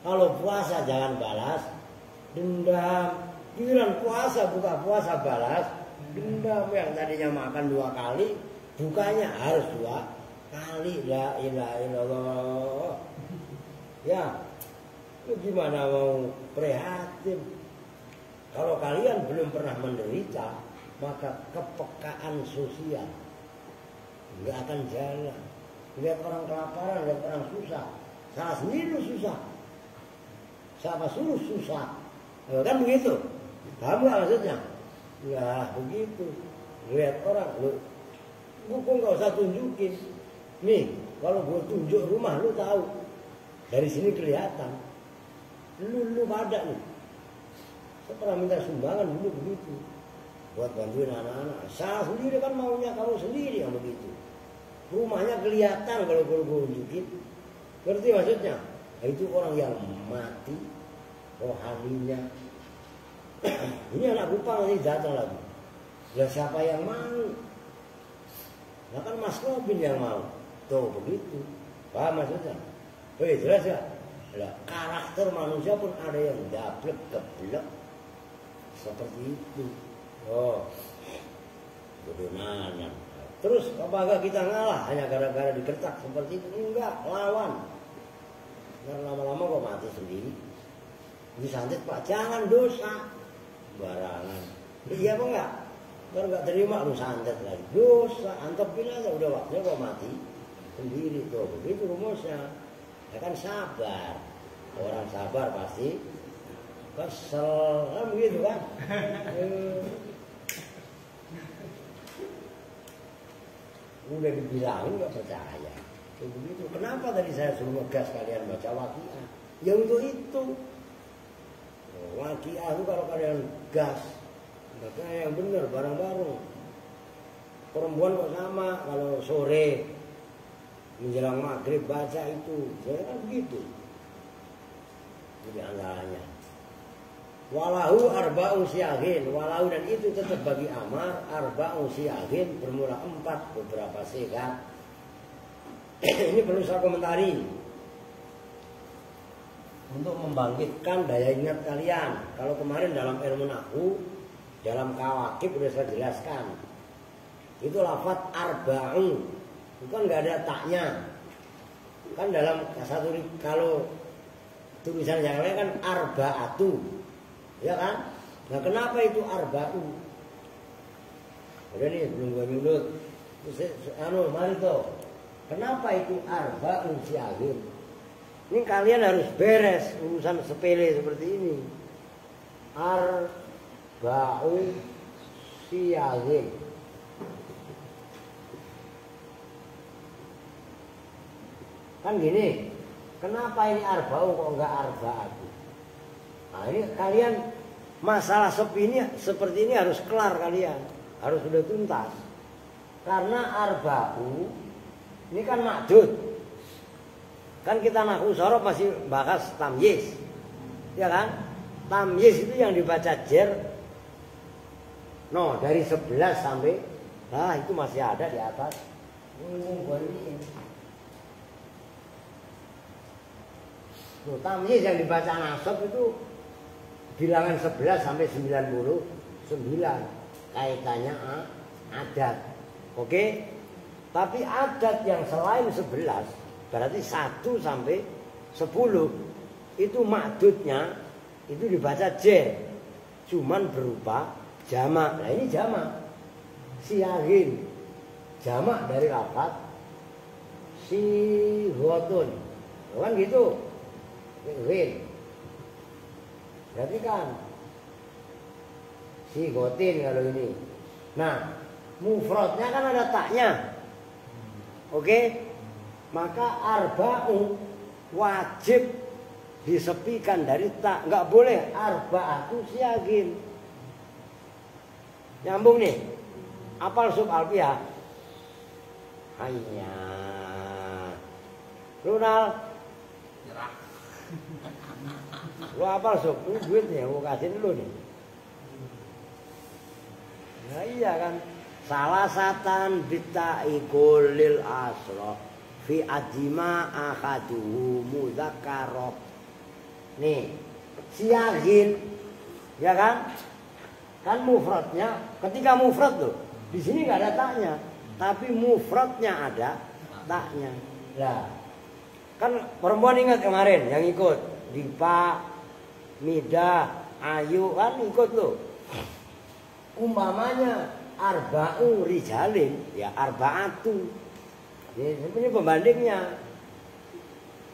Kalau puasa jangan balas dendam. Giliran puasa, buka puasa balas dendam. Yang tadinya makan 2 kali, bukanya harus 2 kali. La ilaha illallah. Ya, lu gimana mau prihatin? Kalau kalian belum pernah menderita, maka kepekaan sosial nggak akan jalan. Lihat orang kelaparan, lihat orang susah, salah sendiri lu susah. Siapa suruh susah? Kan begitu. Paham nggak maksudnya? Ya begitu. Lihat orang, lu kok nggak usah tunjukin. Nih, kalau gue tunjuk rumah, lu tahu. Dari sini kelihatan. Lu pada nih. Saya pernah minta sumbangan dulu begitu. Buat bantuin anak-anak. Salah sendiri kan maunya kamu sendiri yang begitu. Rumahnya kelihatan kalau gue tunjukin. Ngerti maksudnya? Nah, itu orang yang mati rohaninya. Ini anak Kupang nanti datang lagi. Ya siapa yang mau? Nah kan Mas Robin yang mau. Tuh begitu. Paham maksudnya? Jelas ya? Nah, karakter manusia pun ada yang dablek keblek seperti itu. Oh, bodoh. Terus apakah kita ngalah hanya gara-gara digertak seperti itu? Enggak, lawan. Karena lama-lama kok mati sendiri. Disantet Pak, jangan dosa. Barangan. Iya apa enggak? Kalau enggak terima lu santet lagi. Dosa, antepin aja udah waktunya kok mati sendiri tuh. Begitu rumusnya. Ya kan sabar. Orang sabar pasti kesel. Kan begitu kan? Udah dibilangin nggak percaya. Begitu. Kenapa tadi saya suruh ngegas kalian baca Waqiah? Ya untuk itu. Waqiah itu kalau kalian gas, makanya yang benar bareng-bareng. Perempuan kok sama kalau sore menjelang maghrib baca itu, saya kan begitu. Jadi antaranya. Walahu arba'u siyaghin, walahu dan itu tetap bagi Amar arba'u siyaghin bermula 4 beberapa sigat. Ini perlu saya komentari untuk membangkitkan daya ingat kalian. Kalau kemarin dalam ilmu nahwu, dalam kawakib sudah saya jelaskan. Itu lafadz arba'u, itu kan nggak ada taknya. Kan dalam satu kalau tulisan yang lain kan arba'atu. Ya kan? Nah kenapa itu arba'u? Udah nih belum gue nyulut. Mari toh. Kenapa itu arba'u siyaghin? Ini kalian harus beres urusan sepele seperti ini. Arba'u siyaghin. Kan gini. Kenapa ini arba'u kok enggak arba'atu? Nah ini kalian masalah seperti ini harus kelar kalian. Harus sudah tuntas. Karena arba'u ini kan ma'dud. Kan kita nahwu sorof masih bahas tamyiz. Ya kan? Tamyiz itu yang dibaca jer. No, dari 11 sampai itu masih ada di atas. Tamyiz yang dibaca nasab itu bilangan 11 sampai 99 kaitannya adat. Oke? Tapi adat yang selain 11 berarti 1 sampai 10 itu ma'dudnya itu dibaca j. Cuman berupa jamak. Nah ini jamak. Siyaghin. Jamak dari lafaz sighatun. Kan gitu. Win. Berarti kan sighatin kalau ini. Nah, mufradnya kan ada taknya. Oke? Maka arba'u wajib disepikan dari tak. Enggak boleh arba'atu siyaghin. Nyambung nih. Apal sub alfiah? Hayya. Runal Nyerah. lu apal sub? Ini duitnya gua kasih dulu nih. Nah iya kan. Salah satan bita'i kulil asra fi ajima ahaduhu mudzakkara. Nih, siyaghin, ya kan? Kan mufradnya, ketika mufrad loh, di sini nggak ada taknya, tapi mufradnya ada taknya. Lah, kan perempuan ingat kemarin yang ikut, Dipa, Mida, Ayu kan ikut loh. Umpamanya arba'u rijalin, ya arba'atu. Ini pembandingnya.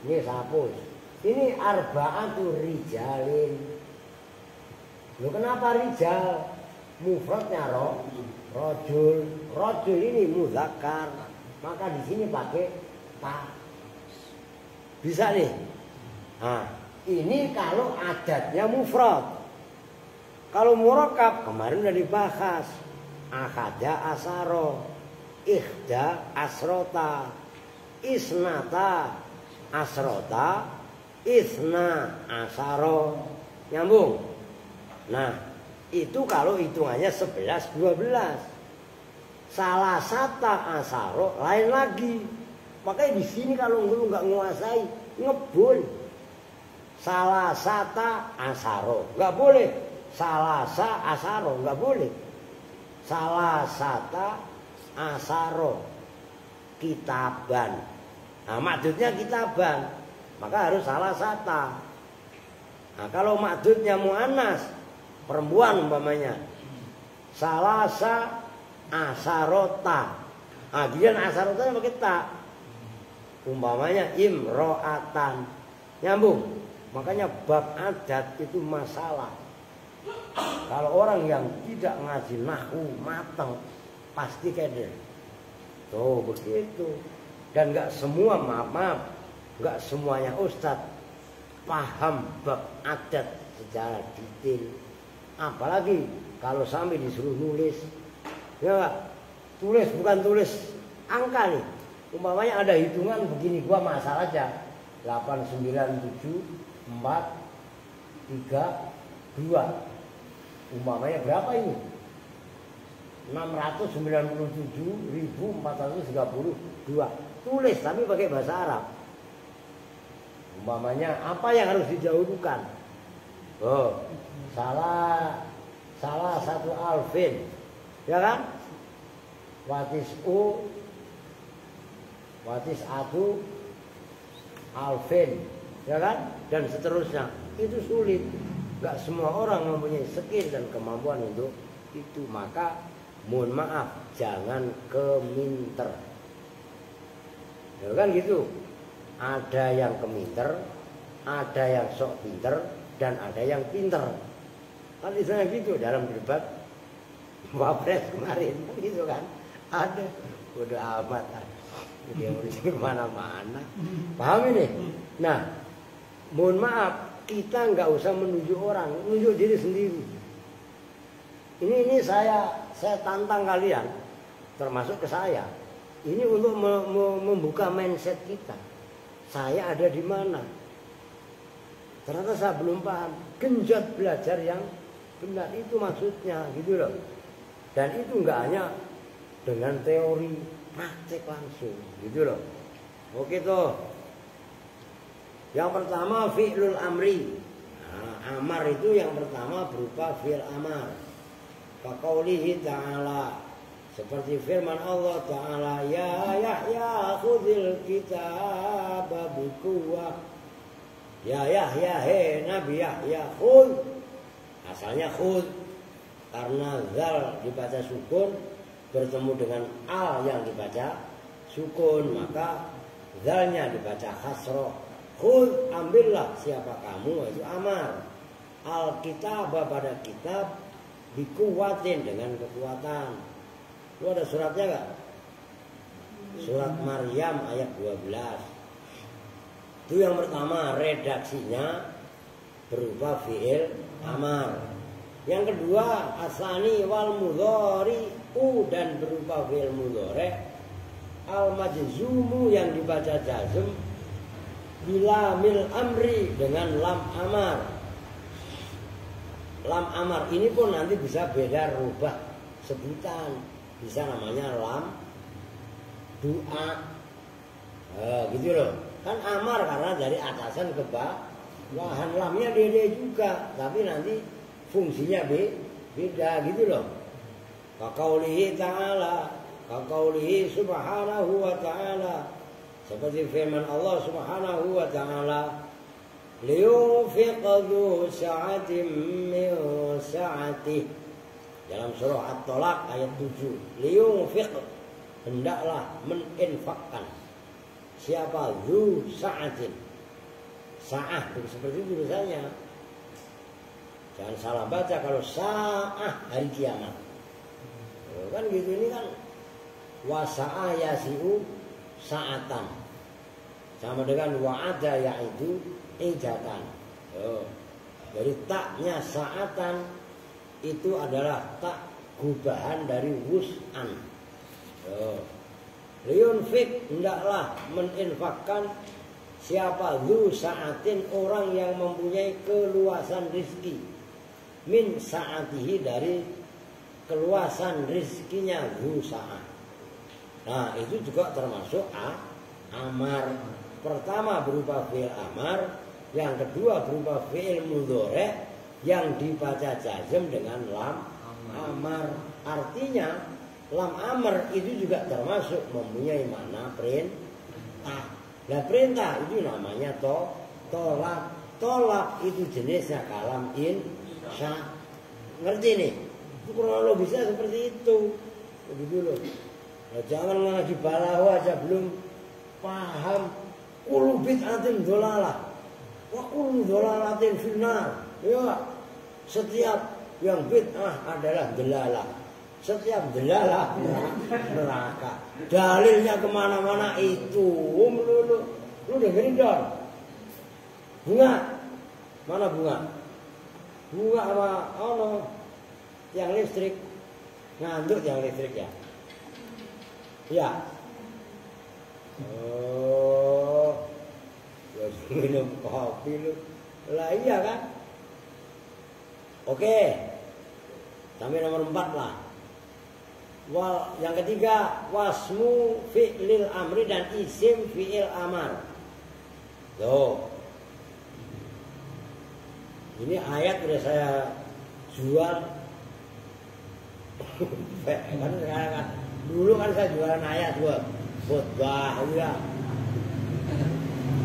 Ini sapus. Ini arba'atu rijalin. Loh kenapa rijal? Mufradnya rojul. Rojul ini muzakkar. Maka di sini pakai ta. Bisa nih. Nah, ini kalau adatnya mufrad. Kalau murakkab kemarin udah dibahas. Akhada asaro, ikhda asrota, isnata asrota, isna asaro. Nyambung. Nah, itu kalau hitungannya 11, 12. Salah sata asaro lain lagi. Makanya di sini kalau lu nggak menguasai ngebul. Salah sata asaro nggak boleh. Salah sa asaro nggak boleh. Salah sata asaro kitaban. Nah, maksudnya kitaban. Maka harus salah sata. Nah, kalau maksudnya muannas perempuan umpamanya salasa asarota. Ah, giliran asarotanya pakai ta. Umpamanya imro'atan. Nyambung. Makanya bab adat itu masalah. Kalau orang yang tidak ngaji nahwu mateng pasti keder. Tuh begitu. Dan enggak semua maaf, enggak semuanya ustadz paham bab adat secara detail. Apalagi kalau sampai disuruh nulis, ya gak? Tulis bukan tulis angka nih. Umpamanya ada hitungan begini, gua masalah aja 8, 9, 7, 4, 3, 2. Umpamanya berapa ini? 697.432. Tulis tapi pakai bahasa Arab. Umpamanya apa yang harus didahulukan? Oh, salah satu alfin, ya kan? Watis atu alfin, ya kan? Dan seterusnya. Itu sulit. Gak semua orang mempunyai skill dan kemampuan untuk itu. Maka mohon maaf, jangan keminter. Ya kan gitu. Ada yang keminter, ada yang sok pinter, dan ada yang pinter. Kan misalnya gitu dalam debat Wapres kemarin, gitu kan. Ada, udah amat. Dia ngurusin kemana-mana. Paham ini? Nah, mohon maaf, kita nggak usah menunjuk orang, menunjuk diri sendiri. Ini saya tantang kalian, termasuk ke saya. Ini untuk membuka mindset kita. Saya ada di mana? Ternyata saya belum paham. Genjot belajar yang benar, itu maksudnya, gitu loh. Dan itu nggak hanya dengan teori, praktek langsung, gitu loh. Oke tuh. Yang pertama fi'lul amri. Nah, amar itu yang pertama berupa fi'l amar. Faqaulihi ta'ala, seperti firman Allah Ta'ala, ya Yahya khudil kitaba biquwwah. Ya Yahya, he Nabi Yahya, khud. Asalnya khud, karena zal dibaca sukun bertemu dengan al yang dibaca sukun, maka zalnya dibaca khasroh. Khud, ambillah siapa kamu, itu amar. Al-kitabah pada kitab dikuatin dengan kekuatan. Lu ada suratnya gak? Surat Maryam ayat 12. Itu yang pertama, redaksinya berupa fi'il amar. Yang kedua, asani wal mudhari'u, dan berupa fi'il mudhari'. Al-majzumu yang dibaca jazm bila mil amri, dengan lam amar. Lam amar ini pun nanti bisa beda rubah sebutan. Bisa namanya lam doa. Gitu loh. Kan amar karena dari atasan ke Wahan lamnya dede juga, tapi nanti fungsinya beda gitu loh. Kaqaulihi ta'ala, kaqaulihi subhanahu wa ta'ala. Seperti firman Allah subhanahu wa ta'ala, liyunfiq dzu sa'atin min sa'atih. Dalam surah At-Tolak ayat 7. Liyunfiq, hendaklah meninfakkan. Siapa? Dzu sa'atin. Sa'ah seperti itu tulisannya. Jangan salah baca kalau sa'ah hari kiamat. Kan gitu, ini kan wasa'a yasi'u sa'atan. Sama dengan wa'ada yaitu ijatan. Jadi taknya sa'atan itu adalah tak gubahan dari wus'an. Liyunfik, hendaklah meninfakkan. Siapa? Dzu sa'atin, orang yang mempunyai keluasan rizki. Min sa'atihi, dari keluasan rizkinya dzu sa'ah. Nah itu juga termasuk amar. Pertama berupa fi'il amar, yang kedua berupa fi'il mudhari yang dibaca jazm dengan lam amar. Artinya lam amar itu juga termasuk mempunyai makna perintah. Nah perintah itu namanya tolak. Tolak itu jenisnya kalam insya. Ngerti nih? Itu kronologisnya seperti itu. Begitu loh. Nah, jangan ngaji balahu aja belum paham. Kullu bid'atin dhalalah wa kullu dhalalatin finnar. Ya, setiap yang bid'ah adalah dalalah. Setiap dalalah neraka. Dalilnya kemana-mana itu. Lu dengerin dong. Bunga. Mana bunga? Bunga sama yang listrik. Ngantuk yang listrik ya. Ya. Oh. Ya minum kopi lu. Lah iya kan? Oke. Sampai nomor 4 lah. Yang ketiga wasmu fi'lil amri dan isim fi'il amar. Tuh. Ini ayat udah saya jual. Kan dulu kan saya jualan ayat buat khutbah ya.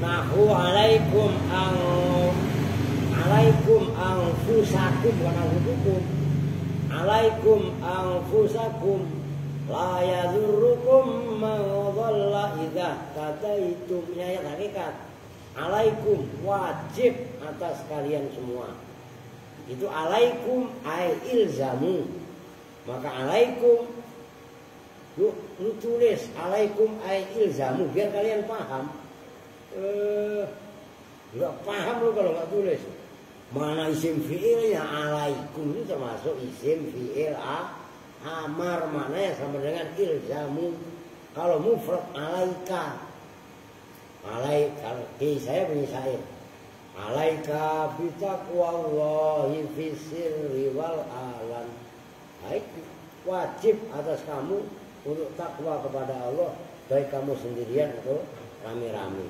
Nahu alaikum anfusakum bukan anfusakum. Alaikum anfusakum la yadurrukum man dhalla idza tadaitum. Ini ayat hakikat. Alaikum, wajib atas kalian semua. Itu alaikum ay ilzamu. Maka alaikum lu tulis alaikum ay ilzamu biar kalian paham. Enggak paham lu kalau enggak tulis. Mana isim fi'ilnya alaikum itu termasuk isim fi'il amar, maknanya sama dengan ilzamu. Kalau mufrad alaika. Alaika, saya punya syair. Alaika bitaqwallahi fis sirri wal alam. Baik, wajib atas kamu untuk takwa kepada Allah, baik kamu sendirian atau rame-rame.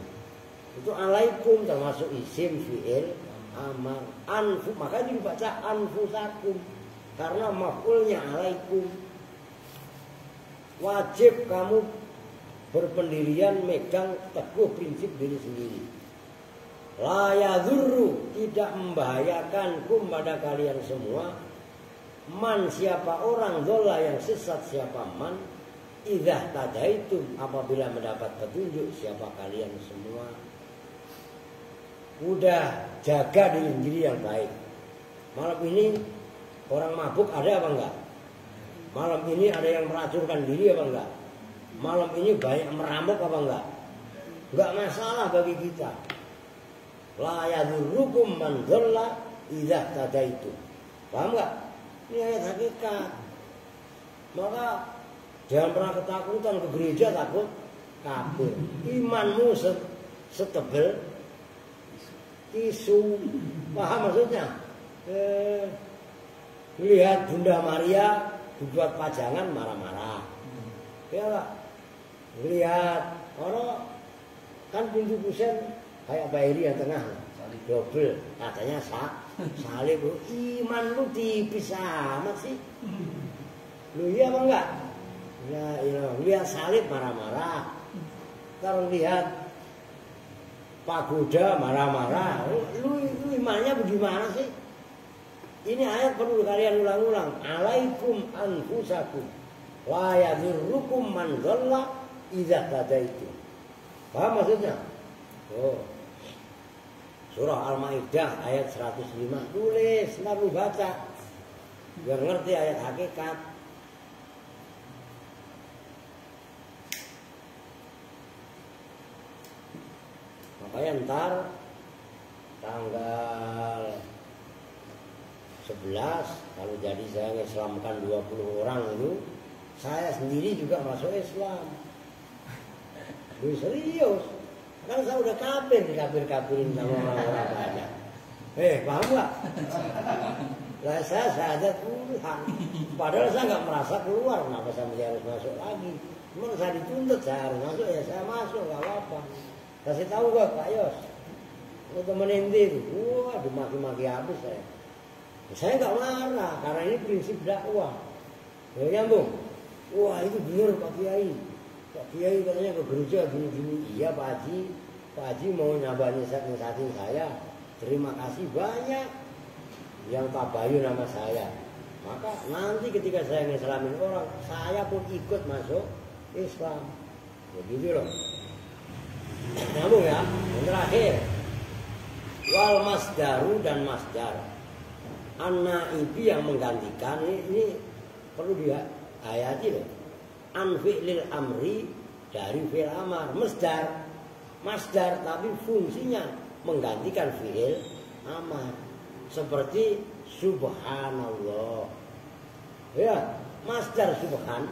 Itu alaikum termasuk isim fi'il amar. Maka itu dibaca anfusakum karena maf'ulnya alaikum. Wajib kamu berpendirian megang teguh prinsip diri sendiri. La yadurru, tidak membahayakan kum pada kalian semua. Man, siapa orang, dola yang sesat siapa man. Idza tadaitum, apabila mendapat petunjuk siapa kalian semua. Udah jaga diri sendiri yang baik. Malam ini orang mabuk ada apa enggak? Malam ini ada yang meracunkan diri apa enggak? Malam ini banyak merampok apa enggak? Enggak masalah bagi kita. La yadurrukum man dhalla idza tadaitum. Paham enggak? Ini ayat hakikat. Maka jangan pernah ketakutan ke gereja takut kafir. Imanmu setebel tisu. Paham maksudnya? Melihat Bunda Maria dibuat pajangan marah-marah. Ya Pak. Melihat orang kan pintu kusen kayak Bairi yang tengah. double katanya salib. Iman lu tipis amat sih. Lu iya apa enggak? Ya, lihat salib marah-marah. Ntar lihat pagoda marah-marah. Lu imannya bagaimana sih? Ini ayat perlu kalian ulang-ulang. Alaikum anfusakum la yadurrukum man dhalla idza hadaitum. Paham maksudnya? Oh. Surah Al-Maidah ayat 105. Tulis, lalu baca. Biar ngerti ayat hakikat. Makanya ntar tanggal 11 kalau jadi saya ngislamkan 20 orang itu, saya sendiri juga masuk Islam. Lu serius? Kan saya udah kafir-kafirin sama orang-orang banyak. Paham gak? Lah saya ada Tuhan. Padahal saya nggak merasa keluar, kenapa saya harus masuk lagi? Cuma saya dituntut, saya harus masuk, ya saya masuk, gak apa-apa. Kasih tahu gak Pak Yos? Lu temen inti itu, wah dimaki-maki habis saya. Saya nggak marah karena ini prinsip dakwah. Ya nyambung. Wah itu benar Pak Kiai. Pak Kiai katanya ke gereja gini-gini. Iya Pak Haji mau nyesatin saya. Terima kasih banyak yang tabayun nama saya. Maka nanti ketika saya ngislamin orang, saya pun ikut masuk Islam. Begitu loh. Nyambung ya. Yang terakhir, wal masdaru dan masdar. An-naibi yang menggantikan ini perlu dia ayati loh. An fi'lil amri dari fi'il amar, masdar tapi fungsinya menggantikan fi'il amar. Seperti subhanallah. Ya, masdar subhan.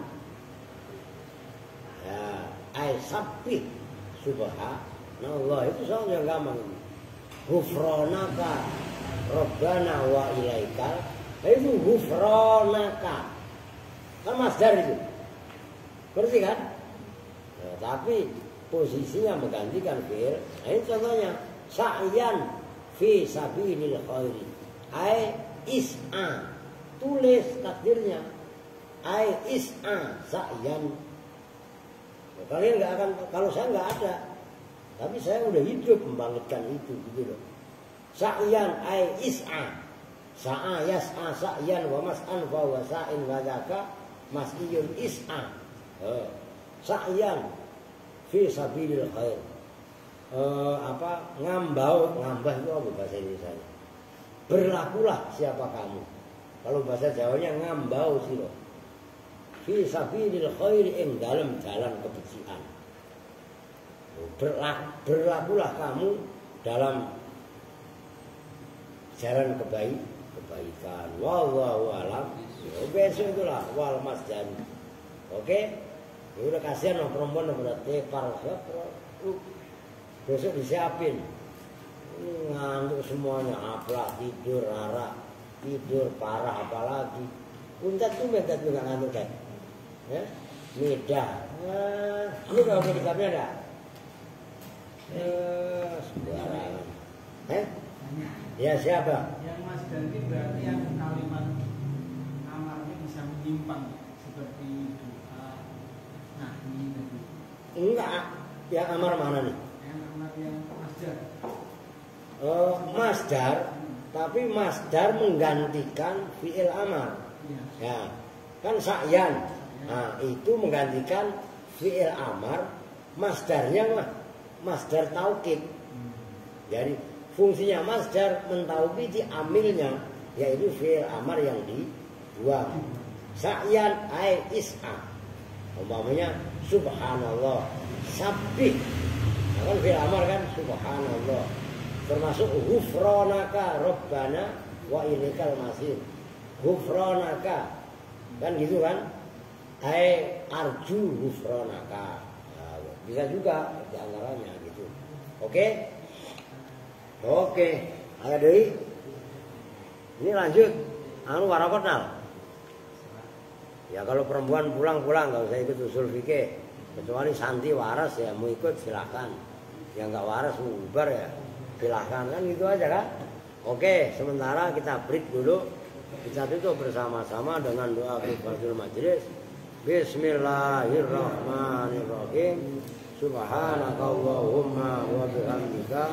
Ya, ay sabbih subhanallah itu soalnya gampang. Ghufranaka Rabbana wa ilaikal, itu ghufranaka. Kan masdar itu. Berarti kan? Nah, tapi posisinya menggantikan fi'il. Nah, ini contohnya sa'yan fi sabilil khairi. Ai is'a. Tulis takdirnya. Ai is'a sa'yan. Nah, kalian nggak akan, kalau saya nggak ada. Tapi saya udah hidup membangkitkan itu gitu loh. Sa'yan ay is'a. Sa'a yas'a sa'yan wa mas'an fa wa sa'in wa zaka mas'iyun is'a. Sa'yan fi sabilil khair. Ngambah itu apa bahasa Indonesia? Berlakulah siapa kamu. Kalau bahasa Jawanya ngambau sih loh. Fi sabilil khair ing dalam jalan kebencian. Berlakulah kamu dalam jalan kebaikan. Wallahu a'lam. Besok itulah wal masdar. Oke? Ya udah kasihan loh perempuan udah tepar. Besok disiapin. Ini ngantuk semuanya, apalah tidur, rara, tidur parah apalagi. Untat tuh mentat juga ngantuk kan. Ya? Medah. Ini kalau kitabnya ada. Sembarangan. Ya siapa? Yang Mas Ganti berarti yang kalimat amarnya bisa menyimpang seperti doa, nahi tadi. Enggak. Yang amar mana nih? Yang amar yang masdar. Masdar, tapi masdar menggantikan fi'il amar. Ya, kan sa'yan. Nah, itu menggantikan fi'il amar. Masdarnya mah masdar taukid. Jadi fungsinya masdar mentaukidi amilnya, yaitu fi'il amar yang dibuang. Sa'yan ay is'a. Umpamanya subhanallah, sabbih. Nah, kan fi'il amar kan subhanallah. Termasuk ghufranaka rabbana wa ilaikal masir. Ghufranaka. Kan gitu kan? Ai arju ghufranaka. Nah, bisa juga di antaranya gitu. Oke? Oke, ada deui. Ini lanjut. Anu warakotnal. Ya kalau perempuan pulang nggak usah ikut usul fikih. Kecuali santi waras ya mau ikut silakan. Yang nggak waras bubar ya. silahkan kan gitu aja kan. Oke, sementara kita break dulu. Kita tutup bersama-sama dengan doa kifaratul majelis. Bismillahirrahmanirrahim. Subhanakallahumma wa bihamdika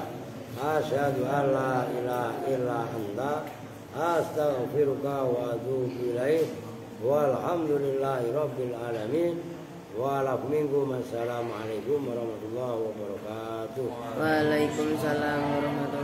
asyhadu an la ilaha illa anta astaghfiruka wa atubu ilaik. Walhamdulillahi rabbil alamin. Waalaikumsalam warahmatullahi wabarakatuh. Waalaikumsalam warahmatullahi wabarakatuh.